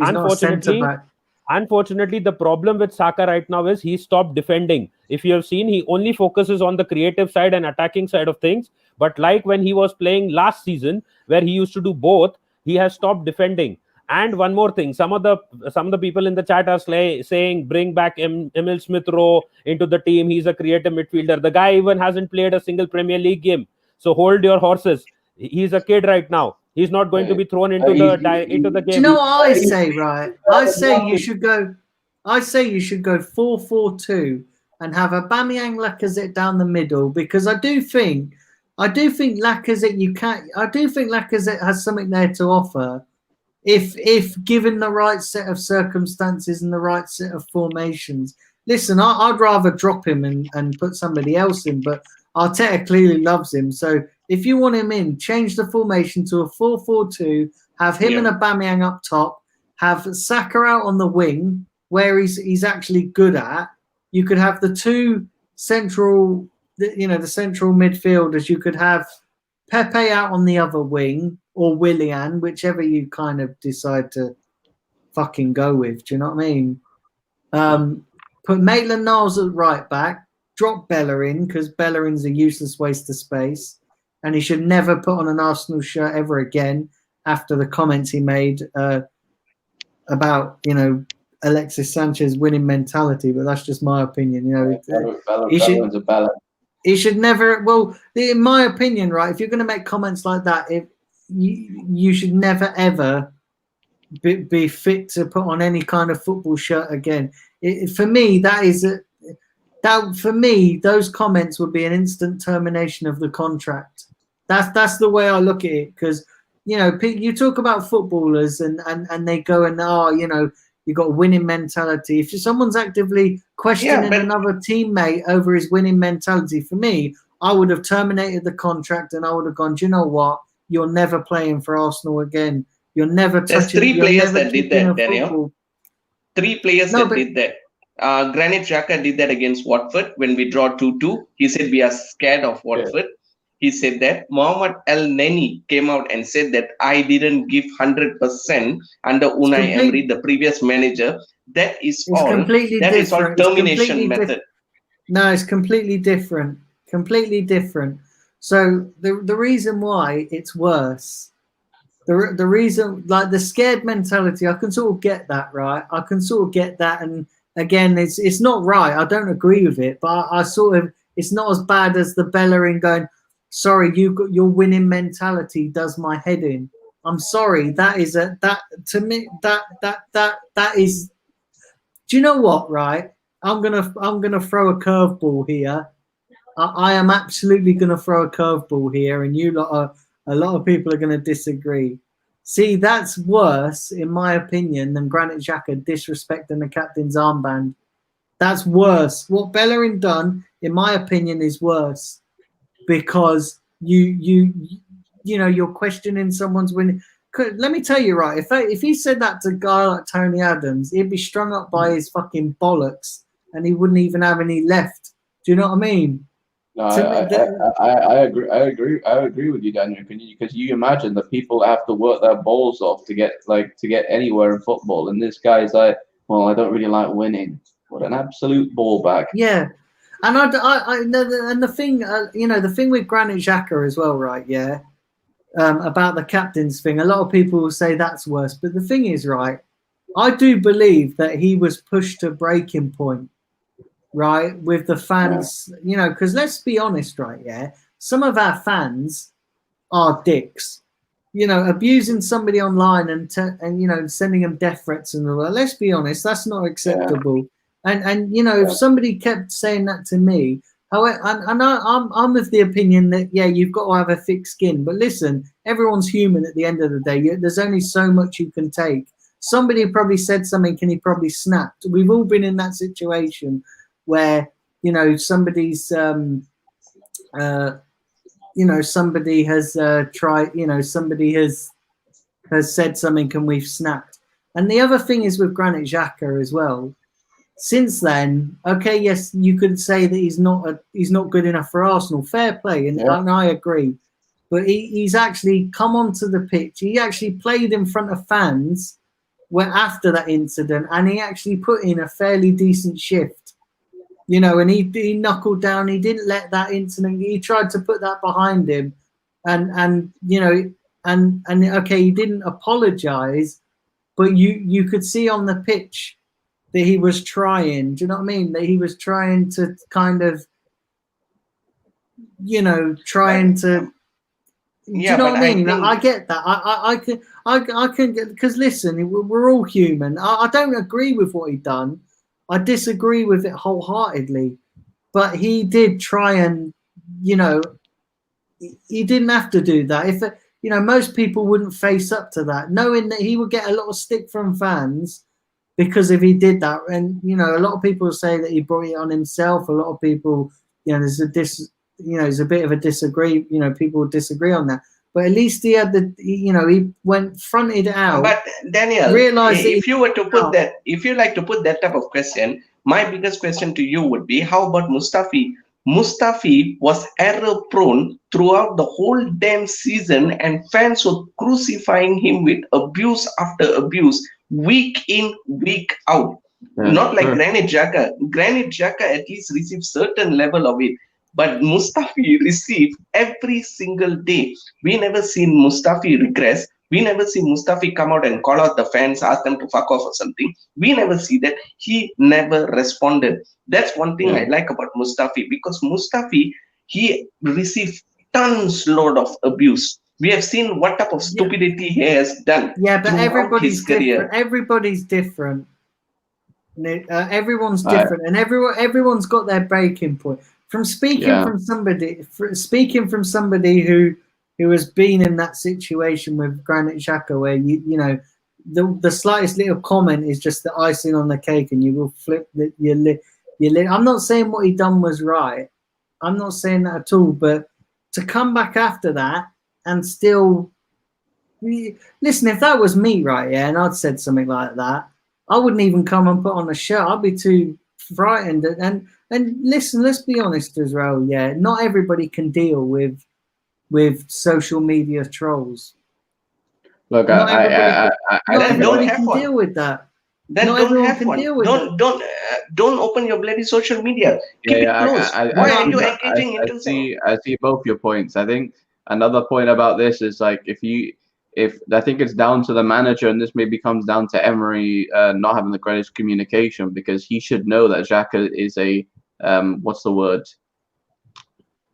unfortunately, the problem with Saka right now is he stopped defending. If you have seen, he only focuses on the creative side and attacking side of things. But like when he was playing last season, where he used to do both, he has stopped defending. And one more thing, some of the people in the chat are saying bring back Emil Smith Rowe into the team. He's a creative midfielder. The guy even hasn't played a single Premier League game. So hold your horses. He's a kid right now. He's not going to be thrown into the game. Do you know what I say, right? I say you should go 4-4-2 and have Aubameyang, Lacazette down the middle, because I do think Lacazette has something there to offer if given the right set of circumstances and the right set of formations. Listen, I'd rather drop him and put somebody else in, but Arteta clearly loves him. So if you want him in, change the formation to a 4-4-2, have him and Aubameyang up top, have Saka out on the wing where he's actually good at. You could have the two central, the central midfielders. You could have Pepe out on the other wing or Willian, whichever you kind of decide to fucking go with. Do you know what I mean? Put Maitland-Niles at right back, drop Bellerin because Bellerin's a useless waste of space, and he should never put on an Arsenal shirt ever again after the comments he made about, Alexis Sanchez winning mentality. But that's just my opinion. He should never. Well, in my opinion, right? If you're going to make comments like that, you should never ever be fit to put on any kind of football shirt again. For me, those comments would be an instant termination of the contract. That's the way I look at it, because you talk about footballers and they go and you've got a winning mentality. If someone's actively questioning another teammate over his winning mentality, for me, I would have terminated the contract and I would have gone, do you know what? You're never playing for Arsenal again. You're never touching. There's three players that did that, Daniel. Three players did that. Granit Xhaka did that against Watford when we draw 2-2. He said we are scared of Watford. Yeah. He said that. Mohamed El Neni came out and said that I didn't give 100% under Unai Emery, the previous manager. That is all termination method. No, it's completely different. Completely different. So the reason why it's worse, the reason, like the scared mentality, I can sort of get that, right? I can sort of get that, and again, it's not right. I don't agree with it, but I sort of, it's not as bad as the Bellerin going, sorry, your winning mentality does my head in. I'm sorry. That is to me, that is, do you know what, right? I'm gonna throw a curveball here. I am absolutely gonna throw a curveball here, and a lot of people are gonna disagree. See, that's worse, in my opinion, than Granit Xhaka disrespecting the captain's armband. That's worse. What Bellerin done, in my opinion, is worse, because you're questioning someone's winning. Let me tell you, right? If he said that to a guy like Tony Adams, he'd be strung up by his fucking bollocks, and he wouldn't even have any left. Do you know what I mean? No, I agree with you, Daniel. Because you imagine the people that have to work their balls off to get anywhere in football, and this guy's like, well, I don't really like winning. What an absolute ball bag. Yeah, and and the thing, the thing with Granit Xhaka as well, right? Yeah, about the captain's thing. A lot of people will say that's worse, but the thing is, right? I do believe that he was pushed to breaking point, right, with the fans, you know, because let's be honest, right, yeah, some of our fans are dicks, you know, abusing somebody online and you know, sending them death threats and all that. Let's be honest, that's not acceptable. And you know, if somebody kept saying that to me, however, I'm of the opinion that yeah, you've got to have a thick skin. But listen, everyone's human at the end of the day. There's only so much you can take. Somebody probably said something and he probably snapped. We've all been in that situation where you know somebody's you know somebody has tried, you know, somebody has said something and we've snapped. And the other thing is with Granit Xhaka as well. Since then, okay, yes, you could say that he's not good enough for Arsenal. Fair play, and I agree. But he's actually come onto the pitch. He actually played in front of fans where after that incident, and he actually put in a fairly decent shift. You know, and he knuckled down. He didn't let that incident. He tried to put that behind him, and you know, and okay, he didn't apologize, but you could see on the pitch that he was trying. Do you know what I mean? That he was trying to kind of, you know, trying to. Do you know what I mean? I get that. I can get, because listen, we're all human. I don't agree with what he done. I disagree with it wholeheartedly. But he did try and, you know, he didn't have to do that. If you know, most people wouldn't face up to that, knowing that he would get a lot of stick from fans. Because if he did that, and you know, a lot of people say that he brought it on himself. A lot of people, you know, there's a bit of a disagree. You know, people disagree on that. But at least he had you know, he went fronted out. But Daniel, realized if you were to put that, if you like to put that type of question, my biggest question to you would be, how about Mustafi? Mustafi was error prone throughout the whole damn season, and fans were crucifying him with abuse after abuse, week in, week out. Not like Granit Xhaka. Granit Xhaka at least received certain level of it, but Mustafi received every single day. We never seen Mustafi regress. We never see Mustafi come out and call out the fans, ask them to fuck off or something. We never see that. He never responded. That's one thing I like about Mustafi, because Mustafi, he received tons load of abuse. We have seen what type of stupidity he has done. Yeah, but everybody's different. Everybody's different. Everyone's different, and everyone's got their breaking point. From speaking from somebody who has been in that situation with Granit Xhaka, where you know the slightest little comment is just the icing on the cake, and you will flip your lid. I'm not saying what he done was right. I'm not saying that at all. But to come back after that and still listen, if that was me, right, yeah, and I'd said something like that, I wouldn't even come and put on a shirt. I'd be too frightened. And listen, let's be honest as well. Yeah, not everybody can deal with social media trolls. Look, not everybody can deal with that. Then not don't everyone have can one. deal with Don't open your bloody social media. Keep it closed. Why are you engaging into I see both your points. I think another point about this is like if I think it's down to the manager, and this maybe comes down to Emery not having the greatest communication, because he should know that Xhaka is a what's the word?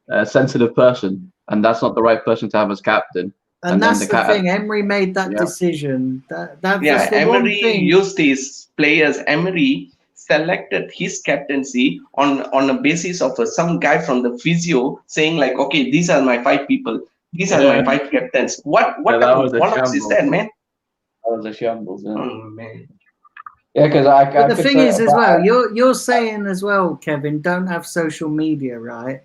A sensitive person, and that's not the right person to have as captain. And that's the thing. Emery made that decision. That's the Emery one thing. used his players. Emery selected his captaincy on a basis of some guy from the physio saying like, okay, these are my 5 people. These are my 5 captains. What type of bollocks is that, man? That was a shambles. Yeah. Oh man. Yeah, because But the thing is, as well, you're saying as well, Kevin, don't have social media, right?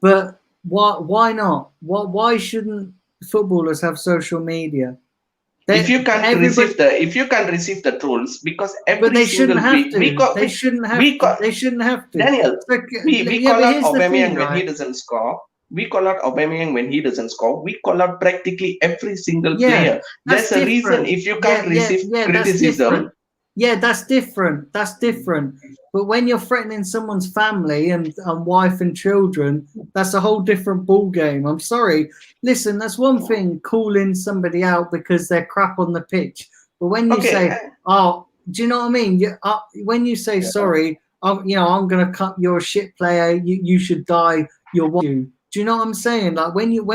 But why not? Why shouldn't footballers have social media? If you can't receive the trolls, because they shouldn't have to. They shouldn't have to. Daniel, we call out Aubameyang when he doesn't score. We call out Aubameyang when he doesn't score. We call out practically every single player. There's a reason if you can't receive criticism. That's different. That's different. But when you're threatening someone's family and wife and children, that's a whole different ball game. I'm sorry. Listen, that's one thing calling somebody out because they're crap on the pitch. But when you Okay. say, "Oh," do you know what I mean? When you say sorry, I'm going to cut. You're a shit player. You should die. You're you. Do you know what I'm saying? Like when you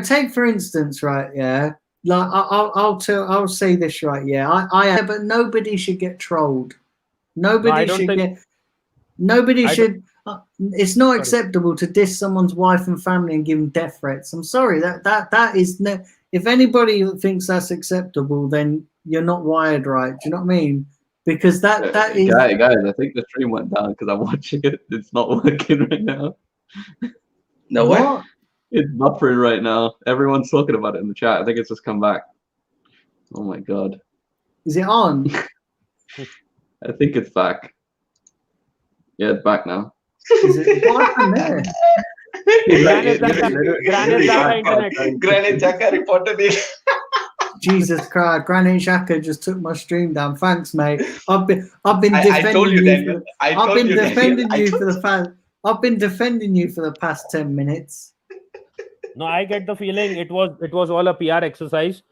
take for instance, right? Yeah. Like I'll say this right. Yeah. But nobody should get trolled. Nobody should get. Nobody should. It's not acceptable to diss someone's wife and family and give them death threats. I'm sorry. That is no. If anybody thinks that's acceptable, then you're not wired right. Do you know what I mean? Because that is. Guys, I think the stream went down because I'm watching it. It's not working right now. No what? It's buffering right now. Everyone's talking about it in the chat. I think it's just come back. Oh my god. Is it on? I think it's back. Yeah, it's back now. Is it what happened there? Granite Xhaka reported it. Jesus Christ, Granite Xhaka just took my stream down. Thanks, mate. I've been defending you. I've been defending you for the past 10 minutes. No, I get the feeling it was all a PR exercise.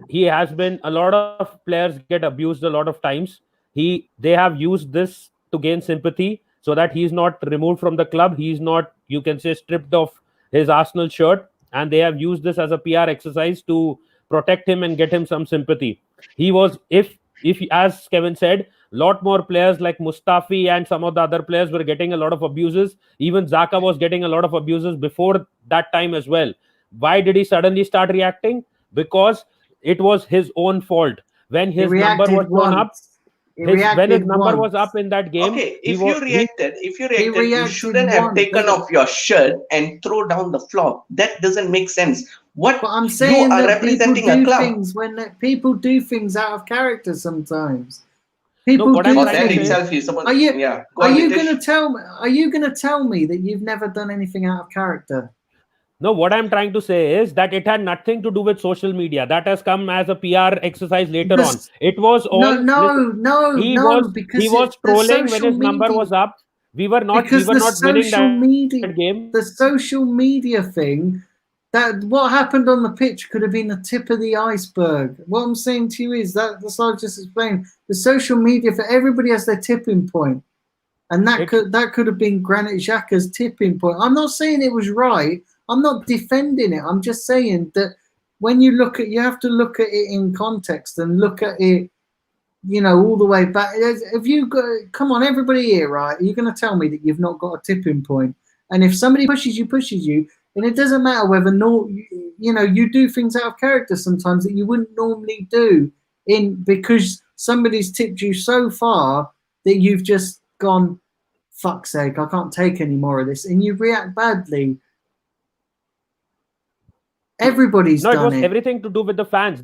He has been, a lot of players get abused a lot of times. They have used this to gain sympathy so that he's not removed from the club. He's not, you can say, stripped of his Arsenal shirt, and they have used this as a PR exercise to protect him and get him some sympathy. He was, if as Kevin said, a lot more players like Mustafi and some of the other players were getting a lot of abuses. Even Xhaka was getting a lot of abuses before that time as well. Why did he suddenly start reacting? Because it was his own fault. When his number was gone up, when his number was up in that game. Okay, if you reacted, you shouldn't have taken off your shirt and throw down the floor. That doesn't make sense. But I'm saying you are representing a club. People do things out of character sometimes. Are you going to tell me that you've never done anything out of character? No, what I'm trying to say is that it had nothing to do with social media. That has come as a PR exercise later on. It was all he was trolling when his number was up. We were not winning that game. The social media thing, that what happened on the pitch could have been the tip of the iceberg. What I'm saying to you is that's what I've just explained. The social media, for everybody has their tipping point. And that could have been Granit Xhaka's tipping point. I'm not saying it was right. I'm not defending it. I'm just saying that when you you have to look at it in context and look at it, all the way back. If you come on, everybody here, right? You're going to tell me that you've not got a tipping point. And if somebody pushes you, and it doesn't matter whether you do things out of character sometimes that you wouldn't normally do because somebody's tipped you so far that you've just gone, fuck's sake, I can't take any more of this, and you react badly. Everybody's done it. No, it was everything to do with the fans.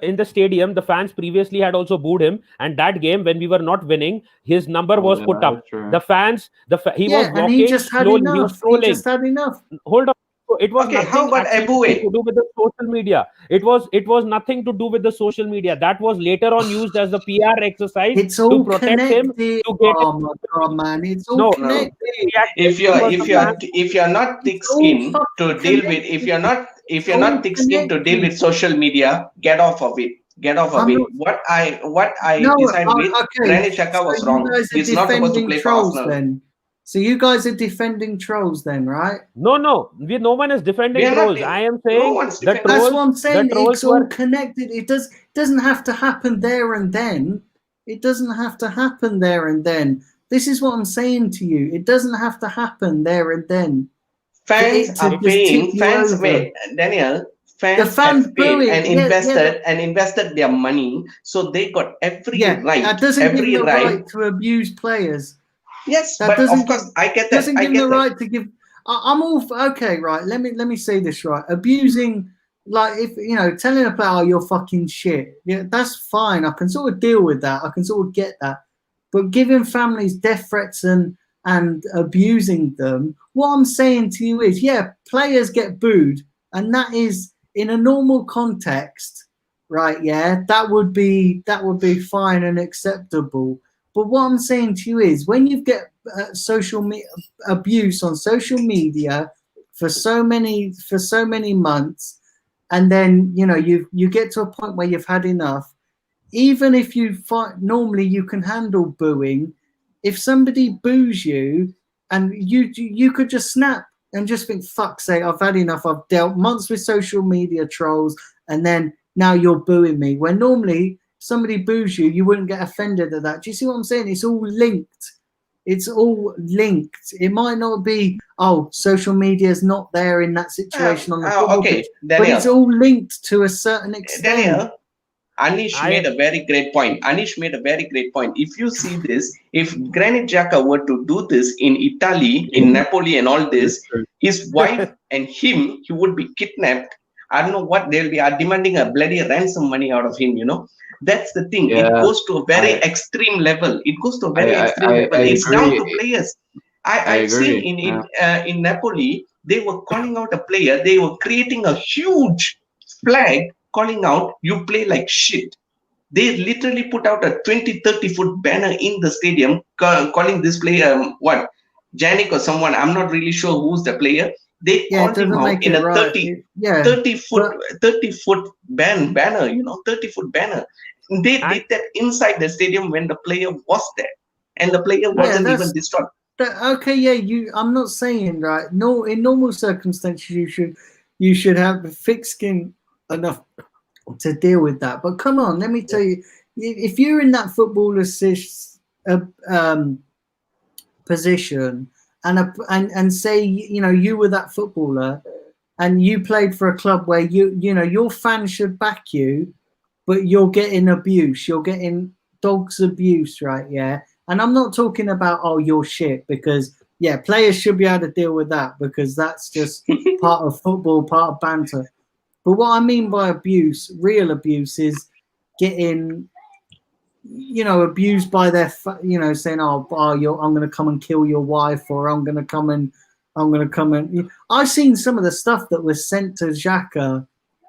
In the stadium, the fans previously had also booed him, and that game when we were not winning, his number was put up. True. The fans, he was walking and he just had slowly. Enough. He was trolling. He just had enough. Hold on. It was okay. How about to do with the social media. It was nothing to do with the social media. That was later on used as a PR exercise to protect him. Oh my god, man! It's all connected. If you're not thick-skinned to deal with, if you're not thick-skinned to deal with social media, get off of it. Get off of it. What I decide with Granit Xhaka was wrong. He's not supposed to play for Arsenal. Then. So you guys are defending trolls then, right? No. No one is defending trolls. I am saying that's what I'm saying. It's all connected. It doesn't have to happen there and then. It doesn't have to happen there and then. This is what I'm saying to you. It doesn't have to happen there and then. Fans are paying. Daniel. Fans have paid and invested their money, so they got every right. That doesn't give them the right to abuse players. Yes, but of course I get that. Doesn't give them the right to give. I'm all okay, right? Let me say this right. Abusing, like if telling a player, "Oh, you're fucking shit." Yeah, that's fine. I can sort of deal with that. I can sort of get that. But giving families death threats and abusing them, what I'm saying to you is, players get booed, and that is in a normal context, right? Yeah, that would be fine and acceptable. But what I'm saying to you is, when you get abuse on social media for so many months, and then you get to a point where you've had enough. Even if you fight, normally you can handle booing. If somebody boos you, and you could just snap and just think, fuck's sake, I've had enough. I've dealt months with social media trolls, and then now you're booing me. When normally somebody boos you, you wouldn't get offended at that. Do you see what I'm saying? It's all linked. It's all linked. It might not be, social media is not there in that situation on the football pitch, Daniel, but it's all linked to a certain extent. Daniel, Anish made a very great point. If you see this, if Granit Xhaka were to do this in Italy, in Napoli and all this, his wife and him, he would be kidnapped. I don't know what they'll be demanding a bloody ransom money out of him, That's the thing. Yeah, it goes to a very extreme level. It's down to players. I've seen in Napoli, they were calling out a player. They were creating a huge flag calling out, you play like shit. They literally put out a 20-30 foot banner in the stadium calling this player, Janik or someone, I'm not really sure who's the player. They called him out in a 30 foot banner, 30 foot banner. They did that inside the stadium when the player was there, and the player wasn't even destroyed. I'm not saying right. No, in normal circumstances, you should have thick skin enough to deal with that. But come on, let me tell you, if you're in that footballer's position, and say you were that footballer, and you played for a club where your fans should back you, but you're getting abuse, you're getting dog's abuse, right? Yeah. And I'm not talking about, you're shit, because players should be able to deal with that, because that's just part of football, part of banter. But what I mean by abuse, real abuse, is getting, abused by their, saying, I'm going to come and kill your wife, or I'm going to come and. I've seen some of the stuff that was sent to Xhaka,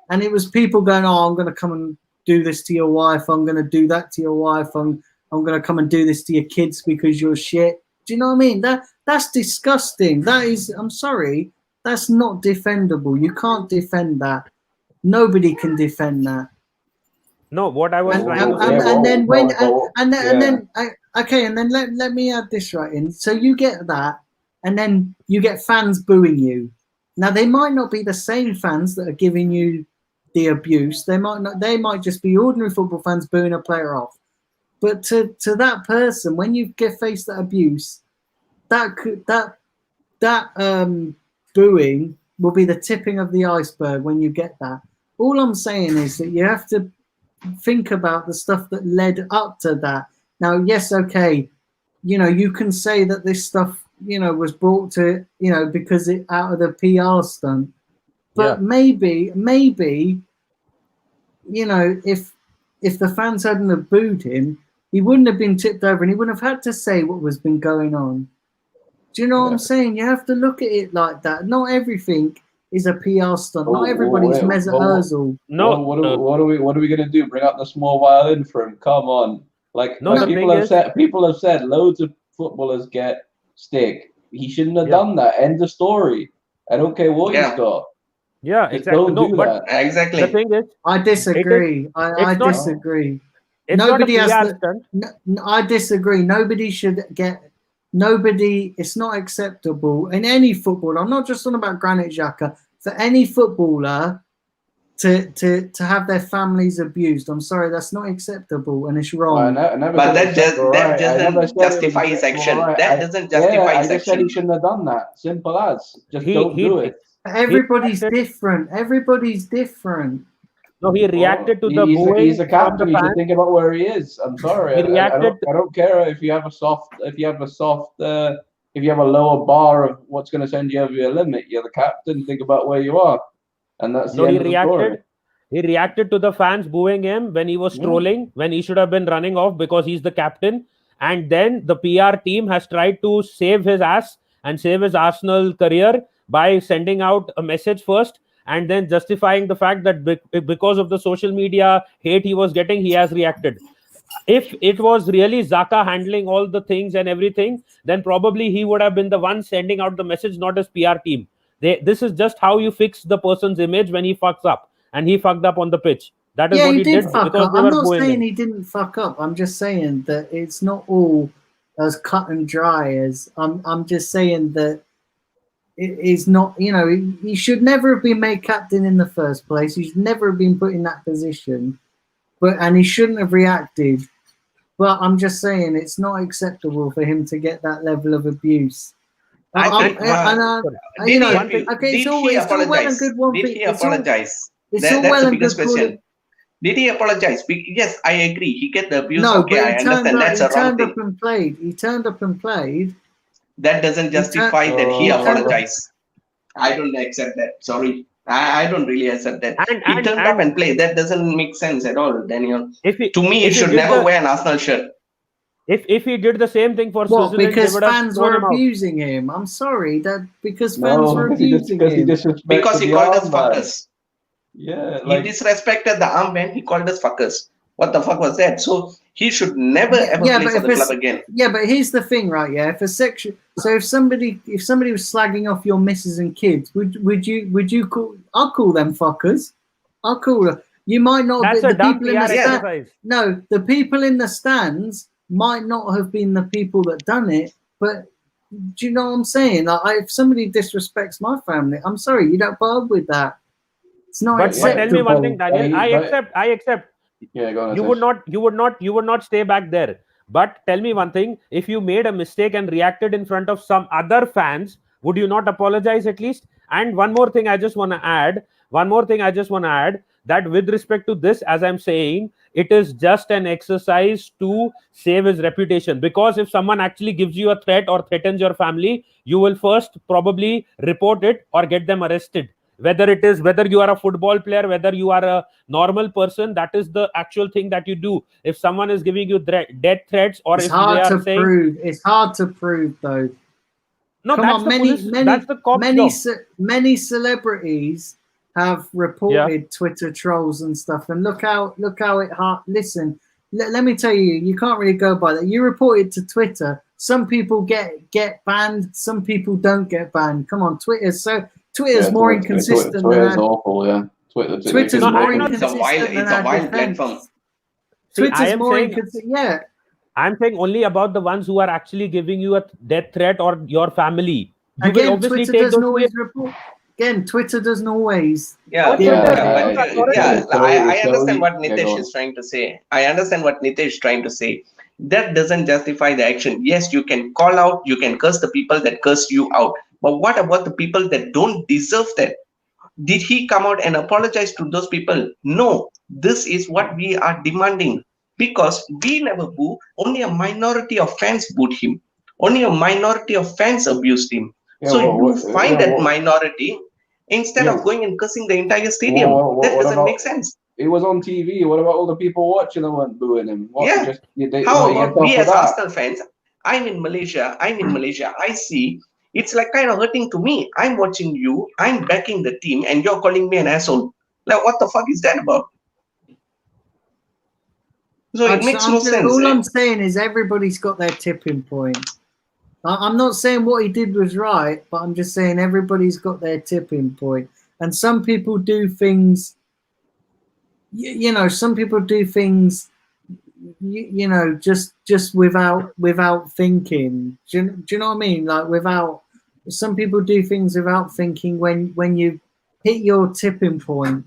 and it was people going, I'm going to come and do this to your wife. I'm going to do that to your wife. I'm going to come and do this to your kids because you're shit. Do you know what I mean? That's disgusting. That is, I'm sorry, that's not defendable. You can't defend that. Nobody can defend that. No, what I was trying and then let me add this right in. So you get that, and then you get fans booing you. Now they might not be the same fans that are giving you the abuse. They might just be ordinary football fans booing a player off. But to that person, when you face that abuse, that booing will be the tipping of the iceberg when you get that. All I'm saying is that you have to think about the stuff that led up to that. Now, yes, okay, you can say that this stuff, was brought to, because it out of the PR stunt. But maybe, if the fans hadn't have booed him, he wouldn't have been tipped over, and he wouldn't have had to say what was been going on. Do you know what I'm saying? You have to look at it like that. Not everything is a PR stunt. Not everybody's Mesut Ozil. No. What are we gonna do? Bring out the small violin for him? Come on! People have said loads of footballers get stick. He shouldn't have done that. End of story. I don't care what he's got. Yeah, exactly. Exactly. The thing is, I disagree. I disagree. Nobody has. I disagree. Nobody should get. Nobody. It's not acceptable in any football. I'm not just talking about Granit Xhaka. For any footballer to have their families abused, I'm sorry, that's not acceptable, and it's wrong. But that doesn't justify his action. That doesn't justify his action. I just said he shouldn't have done that. Simple as. Just don't do it. Everybody's different. Everybody's different. No, he reacted to the booing. He's a captain. He should think about where he is. I'm sorry. I don't care if you have a lower bar of what's going to send you over your limit. You're the captain. Think about where you are, and that's the end of the story. He reacted to the fans booing him when he was trolling, when he should have been running off because he's the captain. And then the PR team has tried to save his ass and save his Arsenal career by sending out a message first, and then justifying the fact that because of the social media hate he was getting, he has reacted. If it was really Xhaka handling all the things and everything, then probably he would have been the one sending out the message, not his PR team. This is just how you fix the person's image when he fucks up. and he fucked up on the pitch. That is Yeah, what he did fuck because up. they I'm were not booing saying him. he didn't fuck up. I'm just saying that it's not all as cut and dry as I'm just saying that it is not. You know, he should never have been made captain in the first place. He should never have been put in that position. And he shouldn't have reacted. But I'm just saying it's not acceptable for him to get that level of abuse. I think, You did know, he, okay, did it's all he well and apologize? good. One Did thing, he apologize? it's all That's well the and biggest good. question. Did he apologize? Yes, I agree. He get the abuse. No, Okay, but I understand. That's he a wrong turned thing. up and played. He turned up and played. That doesn't justify that he he turned up. apologized. I don't accept that. Sorry. I don't really accept that. He turned up and played. That doesn't make sense at all, Daniel. To me, he should never wear an Arsenal shirt. If he did the same thing for What? Switzerland, Because they would have fans thrown were him out. abusing him. I'm sorry that because fans were abusing him. Because he called us fuckers. Yeah, he disrespected the armband. He called us fuckers. What the fuck was that? So he should never ever play for the club again. Yeah, but here's the thing, right? Yeah, if somebody was slagging off your missus and kids, would you call? I'll call them fuckers. I'll call them. You might not. That's be, a the dumb people in the PR exercise. No, the people in the stands might not have been the people that done it, but do you know what I'm saying? Like, if somebody disrespects my family, I'm sorry, you don't put up with that. It's not acceptable. But tell me one thing, Daniel. I accept. Yeah, go on. You would not stay back there. But tell me one thing: if you made a mistake and reacted in front of some other fans, would you not apologize at least? And one more thing, I just want to add. That with respect to this, as I'm saying, it is just an exercise to save his reputation. Because if someone actually gives you a threat or threatens your family, you will first probably report it or get them arrested. Whether you are a football player, whether you are a normal person, that is the actual thing that you do. If someone is giving you death threats, or it's if hard they are to saying, prove. It's hard to prove though. No, Come that's on, that's the cop's job. many celebrities have reported Twitter trolls and stuff, and look how it hard. Listen, let me tell you, you can't really go by that. You report it to Twitter. Some people get banned. Some people don't get banned. Come on, Twitter's more inconsistent. Twitter's awful. Yeah, Twitter's more inconsistent. It's a wild platform. Twitter's more inconsistent. Yeah. I'm saying only about the ones who are actually giving you a death threat or your family. You will obviously Twitter take doesn't those always report. Again, Twitter doesn't always. I understand what Nitesh is trying to say. That doesn't justify the action. Yes, you can call out, you can curse the people that cursed you out. But what about the people that don't deserve that? Did he come out and apologize to those people? No. This is what we are demanding. Because we never boo, only a minority of fans booed him. Only a minority of fans abused him. Find that minority instead of going and cursing the entire stadium. That doesn't make sense. It was on TV. What about all the people watching and weren't booing him? How about we as Arsenal fans? I'm in Malaysia. I see. It's like kind of hurting to me. I'm watching you. I'm backing the team, and you're calling me an asshole. Like, what the fuck is that about? So it makes no sense. All I'm saying is everybody's got their tipping point. I'm not saying what he did was right, but I'm just saying everybody's got their tipping point. And some people do things, some people do things, just without thinking. Do you know what I mean? Like some people do things without thinking when you hit your tipping point.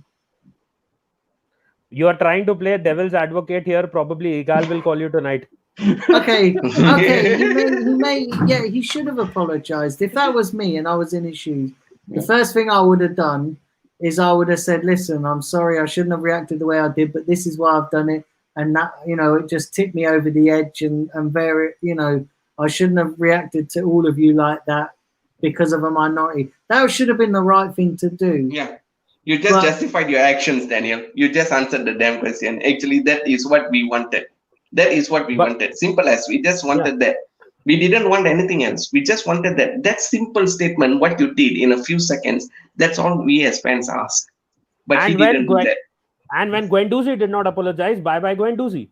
You are trying to play devil's advocate here. Probably Igal will call you tonight. Okay. He should have apologized. If that was me and I was in his shoes, the first thing I would have done is I would have said, listen, I'm sorry, I shouldn't have reacted the way I did, but this is why I've done it. And that, it just tipped me over the edge and I shouldn't have reacted to all of you like that because of a minority. That should have been the right thing to do. Yeah. You just justified your actions, Daniel. You just answered the damn question. Actually, that is what we wanted. Wanted. Simple as we just wanted that. We didn't want anything else. We just wanted that. That simple statement, what you did in a few seconds, that's all we as fans asked. But he didn't do that. And when Guendouzi did not apologize, bye-bye Guendouzi.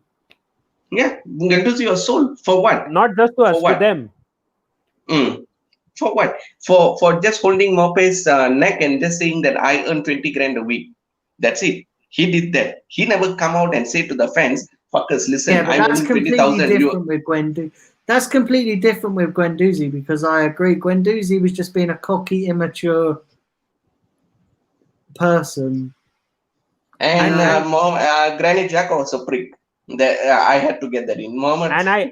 Yeah, Guendouzi was sold. For what? Not just to us, to them. For what? For just holding Mope's neck and just saying that I earn 20 grand a week. That's it. He did that. He never come out and say to the fans, "Fuckers, listen, Yeah, but I that's won completely 20,000." different with That's completely different with Guendouzi, because I agree. Guendouzi was just being a cocky, immature person. And Granit Xhaka was a prick. That I had to get that in. Moment. And I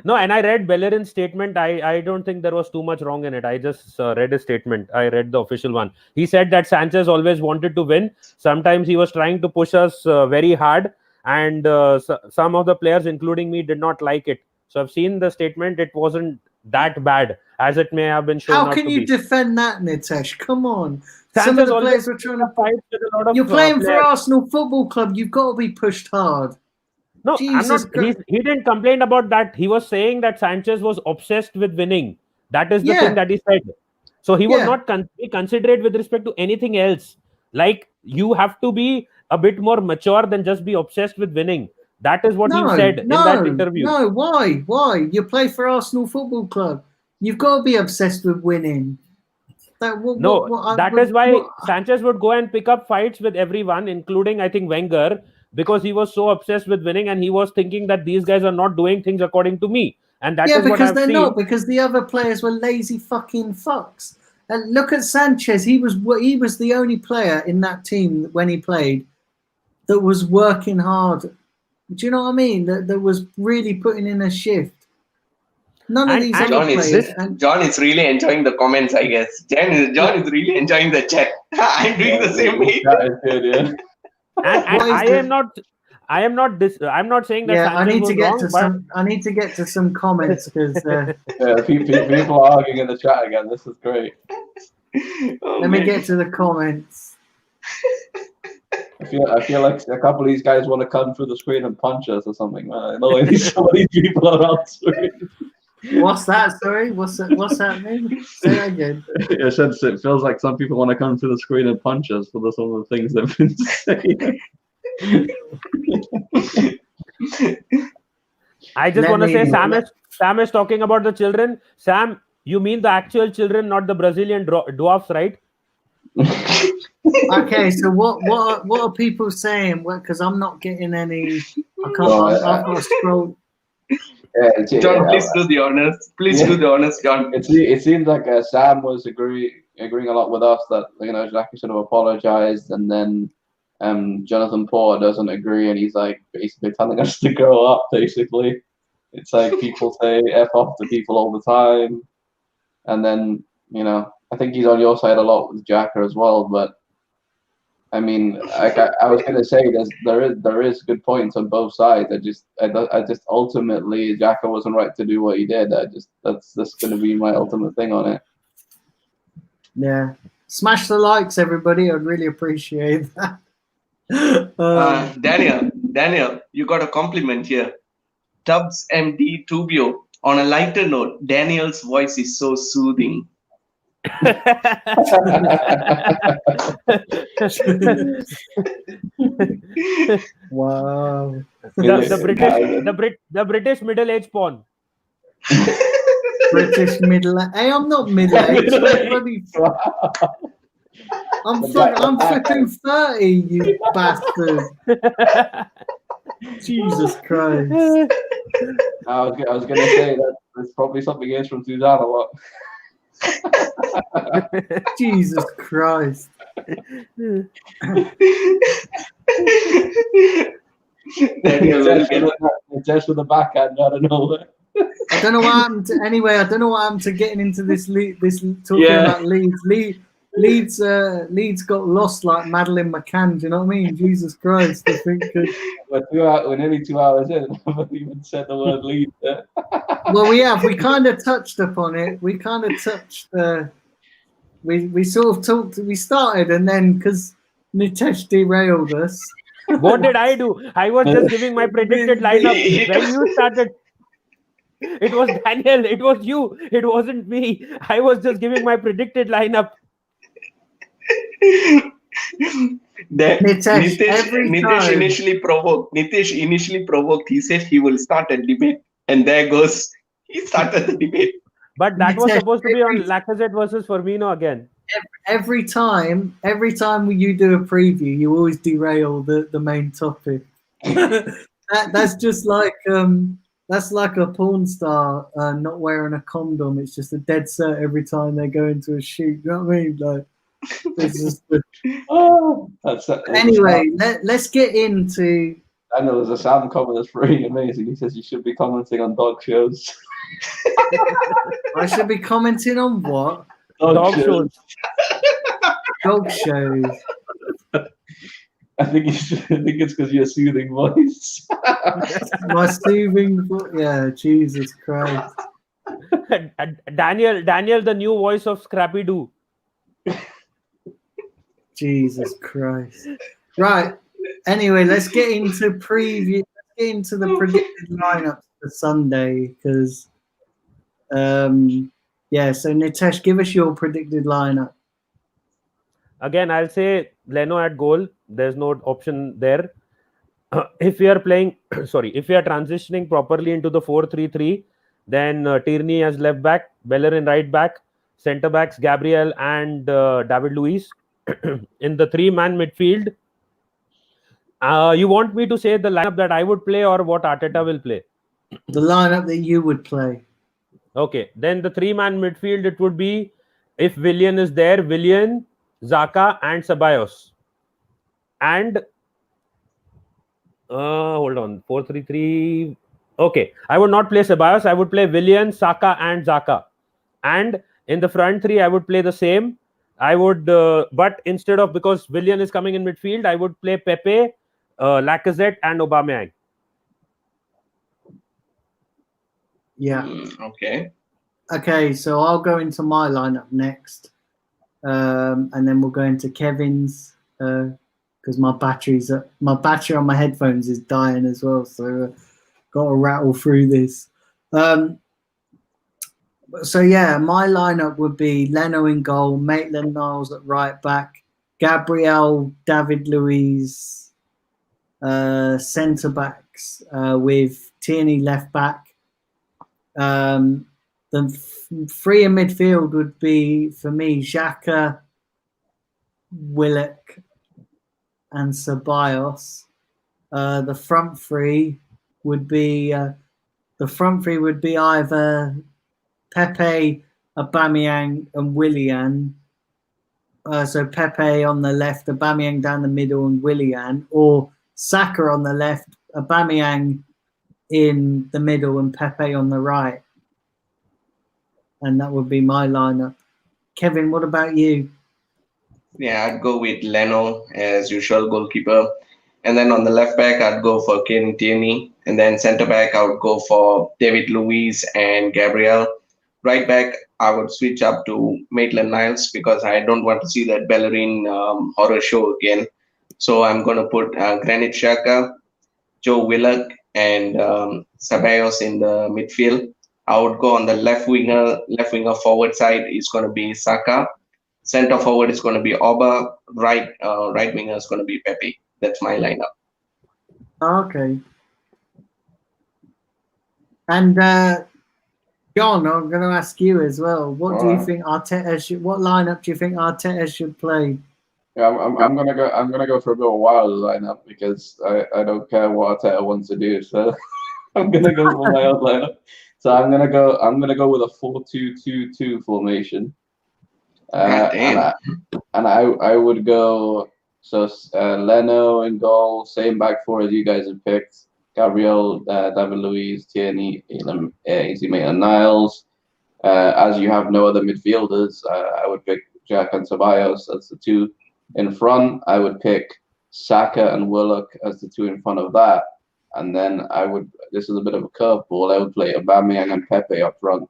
no, and I read Bellerin's statement. I don't think there was too much wrong in it. I just read his statement. I read the official one. He said that Sanchez always wanted to win. Sometimes he was trying to push us very hard, and some of the players, including me, did not like it. So I've seen the statement. It wasn't that bad as it may have been shown How out can to you be. defend that, Nitesh? Come on. Some Sanchez of the always players were trying to fight with a lot of You're playing for players. Arsenal Football Club. You've got to be pushed hard. No, I'm Jesus not. He didn't complain about that. He was saying that Sanchez was obsessed with winning. That is the thing that he said. So he was not be considerate with respect to anything else. Like, you have to be a bit more mature than just be obsessed with winning. That is what he said in that interview. No, why? Why? You play for Arsenal Football Club. You've got to be obsessed with winning. That is why Sanchez would go and pick up fights with everyone, including, I think, Wenger, because he was so obsessed with winning and he was thinking that these guys are not doing things according to me. And that is what I've they're seen. not, because the other players were lazy fucking fucks. And look at Sanchez. He was the only player in that team when he played that was working hard. Do you know what I mean? That was really putting in a shift. None of these other players. John is really enjoying the comments, I guess. John is really enjoying the chat. I'm doing the same way. And I am not saying that Sanchez was wrong, I need to get to some comments because people are arguing in the chat again. This is great. Let me get to the comments. I feel like a couple of these guys want to come through the screen and punch us or something, man. I know some of these people are on screen. What's that? Sorry, what's happening? Say that again. It feels like some people want to come to the screen and punch us for some of the things they've been saying. I just want to say, Sam is talking about the children. Sam, you mean the actual children, not the Brazilian dwarfs, right? Okay, so what are people saying? Because I'm not getting any. I can't. I've got to scroll. John, please do the honors. Please do the honors, John. It seems like Sam was agreeing a lot with us that Xhaka should have apologized, and then Jonathan Porter doesn't agree, and he's like basically telling us to grow up. Basically, it's like people say "f off" to people all the time, and then I think he's on your side a lot with Xhaka as well, but. I mean, I was going to say, there is good points on both sides. I just ultimately Xhaka wasn't right to do what he did. That's going to be my ultimate thing on it. Yeah, smash the likes, everybody. I'd really appreciate that. Daniel, you got a compliment here. Tubbs MD Tubio. On a lighter note, Daniel's voice is so soothing. Wow. The British middle-aged porn. British middle-aged. Hey, I'm not middle-aged. I'm flipping 30, you bastard. Jesus Christ. I was going to say that there's probably something else from Suzanne a lot. Jesus Christ. Just with the backhand out of nowhere. I don't know what happened to, anyway. I don't know what happened to getting into this talking about Leeds. Leeds got lost like Madeline McCann. Do you know what I mean? Jesus Christ! I think we're nearly 2 hours in. I haven't even said the word Leeds. Well, we have. We kind of touched upon it. We kind of touched. We sort of talked. We started, and then because Nitesh derailed us. What did I do? I was just giving my predicted lineup when you started. It was Daniel. It was you. It wasn't me. I was just giving my predicted lineup. Nitesh initially provoked. He said he will start a debate, and there goes. He started the debate. But that was supposed to be on Lacazette versus Firmino again. every time you do a preview, you always derail the main topic. That's just like that's like a porn star not wearing a condom. It's just a dead cert every time they go into a shoot. You know what I mean? Like, it's just. Anyway, let's get into. I know there's a sound comment that's pretty amazing. He says you should be commenting on dog shows. I should be commenting on what? Dog shows. Dog shows. I think it's because you're soothing voice. My soothing voice. Yeah, Jesus Christ. Daniel, the new voice of Scrappy Doo. Jesus Christ. Right. Anyway, let's get into preview. Let's get into the predicted lineups for Sunday because, yeah. So Nitesh, give us your predicted lineup. Again, I'll say Leno at goal. There's no option there. If we are playing, if we are transitioning properly into the 4-3-3, then Tierney as left back, Bellerin right back, centre backs Gabriel and David Luiz. In the 3-man midfield, you want me to say the lineup that I would play or what Arteta will play? The lineup that you would play. Okay, then the 3-man midfield, it would be, if Willian is there, Willian, Xhaka and Ceballos. And hold on, 4-3-3. Okay, I would not play Ceballos. I would play Willian, Saka and Xhaka. And in the front three, I would play the same. I would, but instead of, because Willian is coming in midfield, I would play Pepe, Lacazette and Aubameyang. Yeah. Okay. Okay, so I'll go into my lineup next, and then we'll go into Kevin's because my battery on my headphones is dying as well, so got to rattle through this. So yeah, my lineup would be Leno in goal, Maitland-Niles at right back, Gabriel, David Luiz, centre backs with Tierney left back. The three in midfield would be for me Xhaka, Willock, and Ceballos. The front three would be either Pepe, Aubameyang, and Willian. So Pepe on the left, Aubameyang down the middle, and Willian, or Saka on the left, Aubameyang in the middle, and Pepe on the right. And that would be my lineup. Kevin, what about you? Yeah, I'd go with Leno as usual, goalkeeper. And then on the left back, I'd go for Kieran Tierney. And then centre back, I would go for David Luiz and Gabriel. Right back, I would switch up to Maitland-Niles because I don't want to see that Bellerin horror show again. So I'm going to put Granit Xhaka, Joe Willock, and Ceballos in the midfield. I would go on the left winger forward side is going to be Saka. Center forward is going to be Oba. Right winger is going to be Pepe. That's my lineup. Okay. And John, I'm going to ask you as well. What do you think Arteta should? What lineup do you think Arteta should play? Yeah, I'm gonna go for a bit of a wild lineup because I don't care what Arteta wants to do, so I'm gonna go for my own lineup. So I'm gonna go with a 4-2-2-2 formation. And I would go Leno in goal, same back four as you guys have picked. Gabriel, David Luiz, Tierney, Easy Maitland-Niles. As you have no other midfielders, I would pick Jack and Ceballos as the two in front. I would pick Saka and Willock as the two in front of that. And then this is a bit of a curveball, I would play Aubameyang and Pepe up front.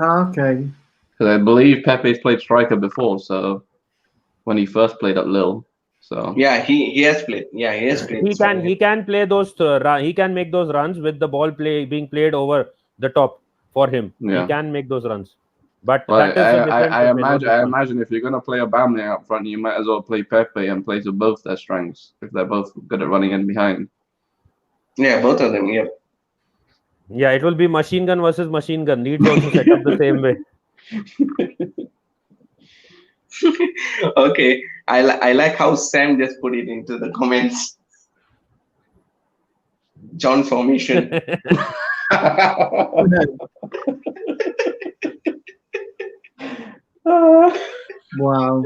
Okay. Because I believe Pepe's played striker before, so when he first played at Lille. So yeah, he has played. Yeah, he has played. He can play those. He can make those runs with the ball being played over the top for him. Yeah. He can make those runs. But that is I imagine if you're gonna play Aubameyang up front, you might as well play Pepe and play to both their strengths if they're both good at running in behind. Yeah, both of them. Yeah. Yeah, it will be machine gun versus machine gun. Leeds also set up the same way. Okay, I like how Sam just put it into the comments. John formation. Wow.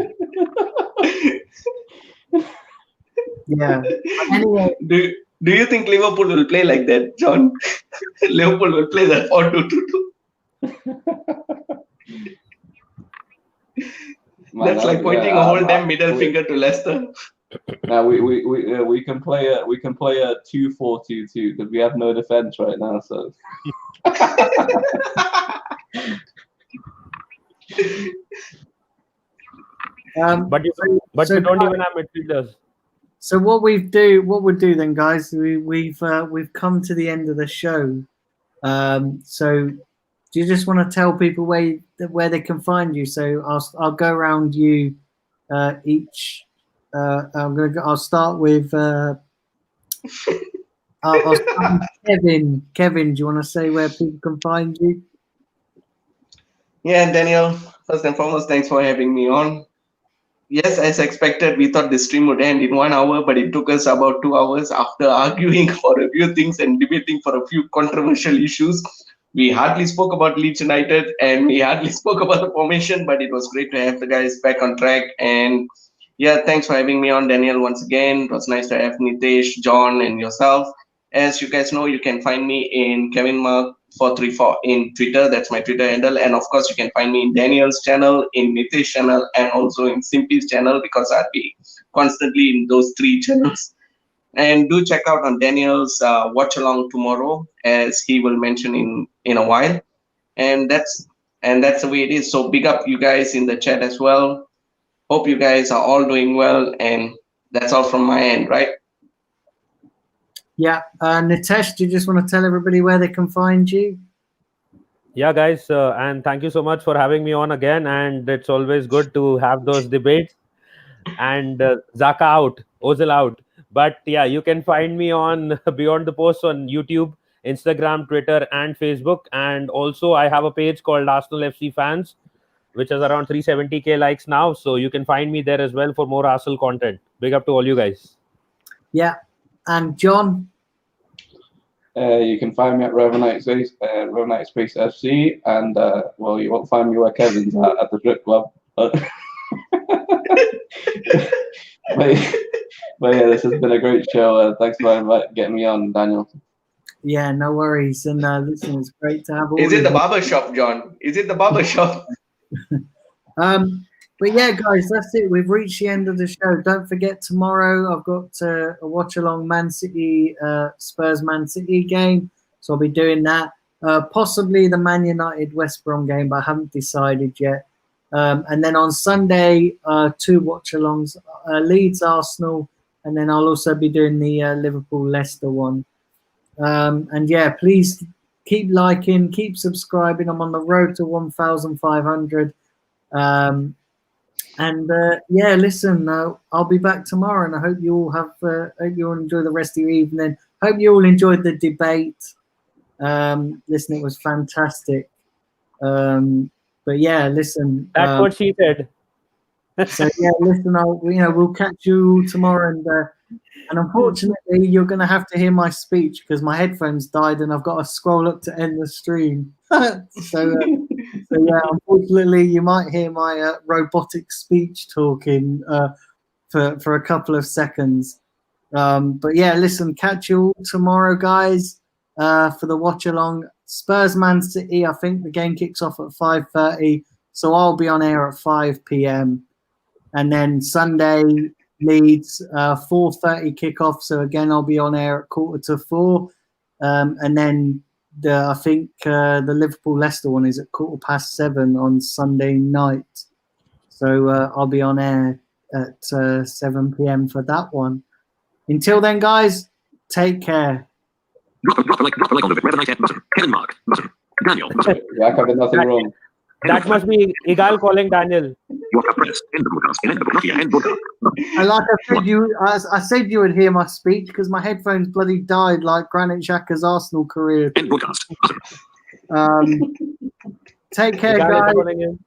Yeah. Anyway, Do you think Liverpool will play like that, John? Liverpool will play that 4-2-2-2. That's like pointing a whole damn middle finger to Leicester. Now we can play a 2-4-2-2 because we have no defense right now. So but you don't even have midfielders. So what we'll do then, guys, we've come to the end of the show. So do you just want to tell people where they can find you? So I'll go around you each. I'll start with I'll start with Kevin. Kevin, do you want to say where people can find you? Yeah, Daniel, first and foremost, thanks for having me on. Yes, as expected, we thought the stream would end in 1 hour, but it took us about 2 hours after arguing for a few things and debating for a few controversial issues. We hardly spoke about Leeds United and we hardly spoke about the formation, but it was great to have the guys back on track. And yeah, thanks for having me on, Daniel, once again. It was nice to have Nitesh, John, and yourself. As you guys know, you can find me in Kevin Mark 434 in Twitter. That's my Twitter handle. And of course, you can find me in Daniel's channel, in Nitish's channel, and also in Simpy's channel because I'll be constantly in those 3 channels. And do check out on Daniel's watch along tomorrow, as he will mention in a while. And that's the way it is. So big up you guys in the chat as well. Hope you guys are all doing well. And that's all from my end, right? Yeah, Nitesh, do you just want to tell everybody where they can find you? Yeah, guys, and thank you so much for having me on again. And it's always good to have those debates. And Zaka out, Ozil out. But yeah, you can find me on Beyond the Post on YouTube, Instagram, Twitter, and Facebook. And also, I have a page called Arsenal FC Fans, which is around 370k likes now. So you can find me there as well for more Arsenal content. Big up to all you guys. Yeah. And John? You can find me at Revenite Space FC, and well, you won't find me where Kevin's at the Drip Club. But yeah, this has been a great show. Thanks for getting me on, Daniel. Yeah, no worries. And listen, it's great to have all. Is it the barber shop, John? Is it the barber shop? But yeah, guys, that's it. We've reached the end of the show. Don't forget, tomorrow I've got a watch along Man City, Spurs Man City game. So I'll be doing that. Possibly the Man United West Brom game, but I haven't decided yet. And then on Sunday, 2 watch alongs, Leeds Arsenal, and then I'll also be doing the Liverpool Leicester one. And yeah, please keep liking, keep subscribing. I'm on the road to 1,500. Yeah, listen, I'll be back tomorrow, and I hope you all hope you all enjoy the rest of your evening. Hope you all enjoyed the debate. Listen, it was fantastic. But yeah, listen. That's what she said. So yeah, listen, we'll catch you tomorrow, and unfortunately, you're going to have to hear my speech because my headphones died, and I've got to scroll up to end the stream. So yeah, unfortunately, you might hear my robotic speech talking for a couple of seconds. But yeah, listen, catch you all tomorrow, guys, for the watch along. Spurs Man City. I think the game kicks off at 5:30, so I'll be on air at 5 p.m. And then Sunday, Leeds 4:30 kickoff. So again, I'll be on air at 3:45, and then I think the Liverpool Leicester one is at 7:15 on Sunday night. So I'll be on air at 7 p.m. for that one. Until then, guys, take care. Drop a like on the Revenite button. Kevin Mark button. Daniel button. Yeah, I did nothing wrong. That must be Igal calling Daniel. You have pressed end the broadcast. End the broadcast. End broadcast. And like I said you would hear my speech because my headphones bloody died like Granit Xhaka's Arsenal career. End broadcast button. Take care, Gareth guys. calling in.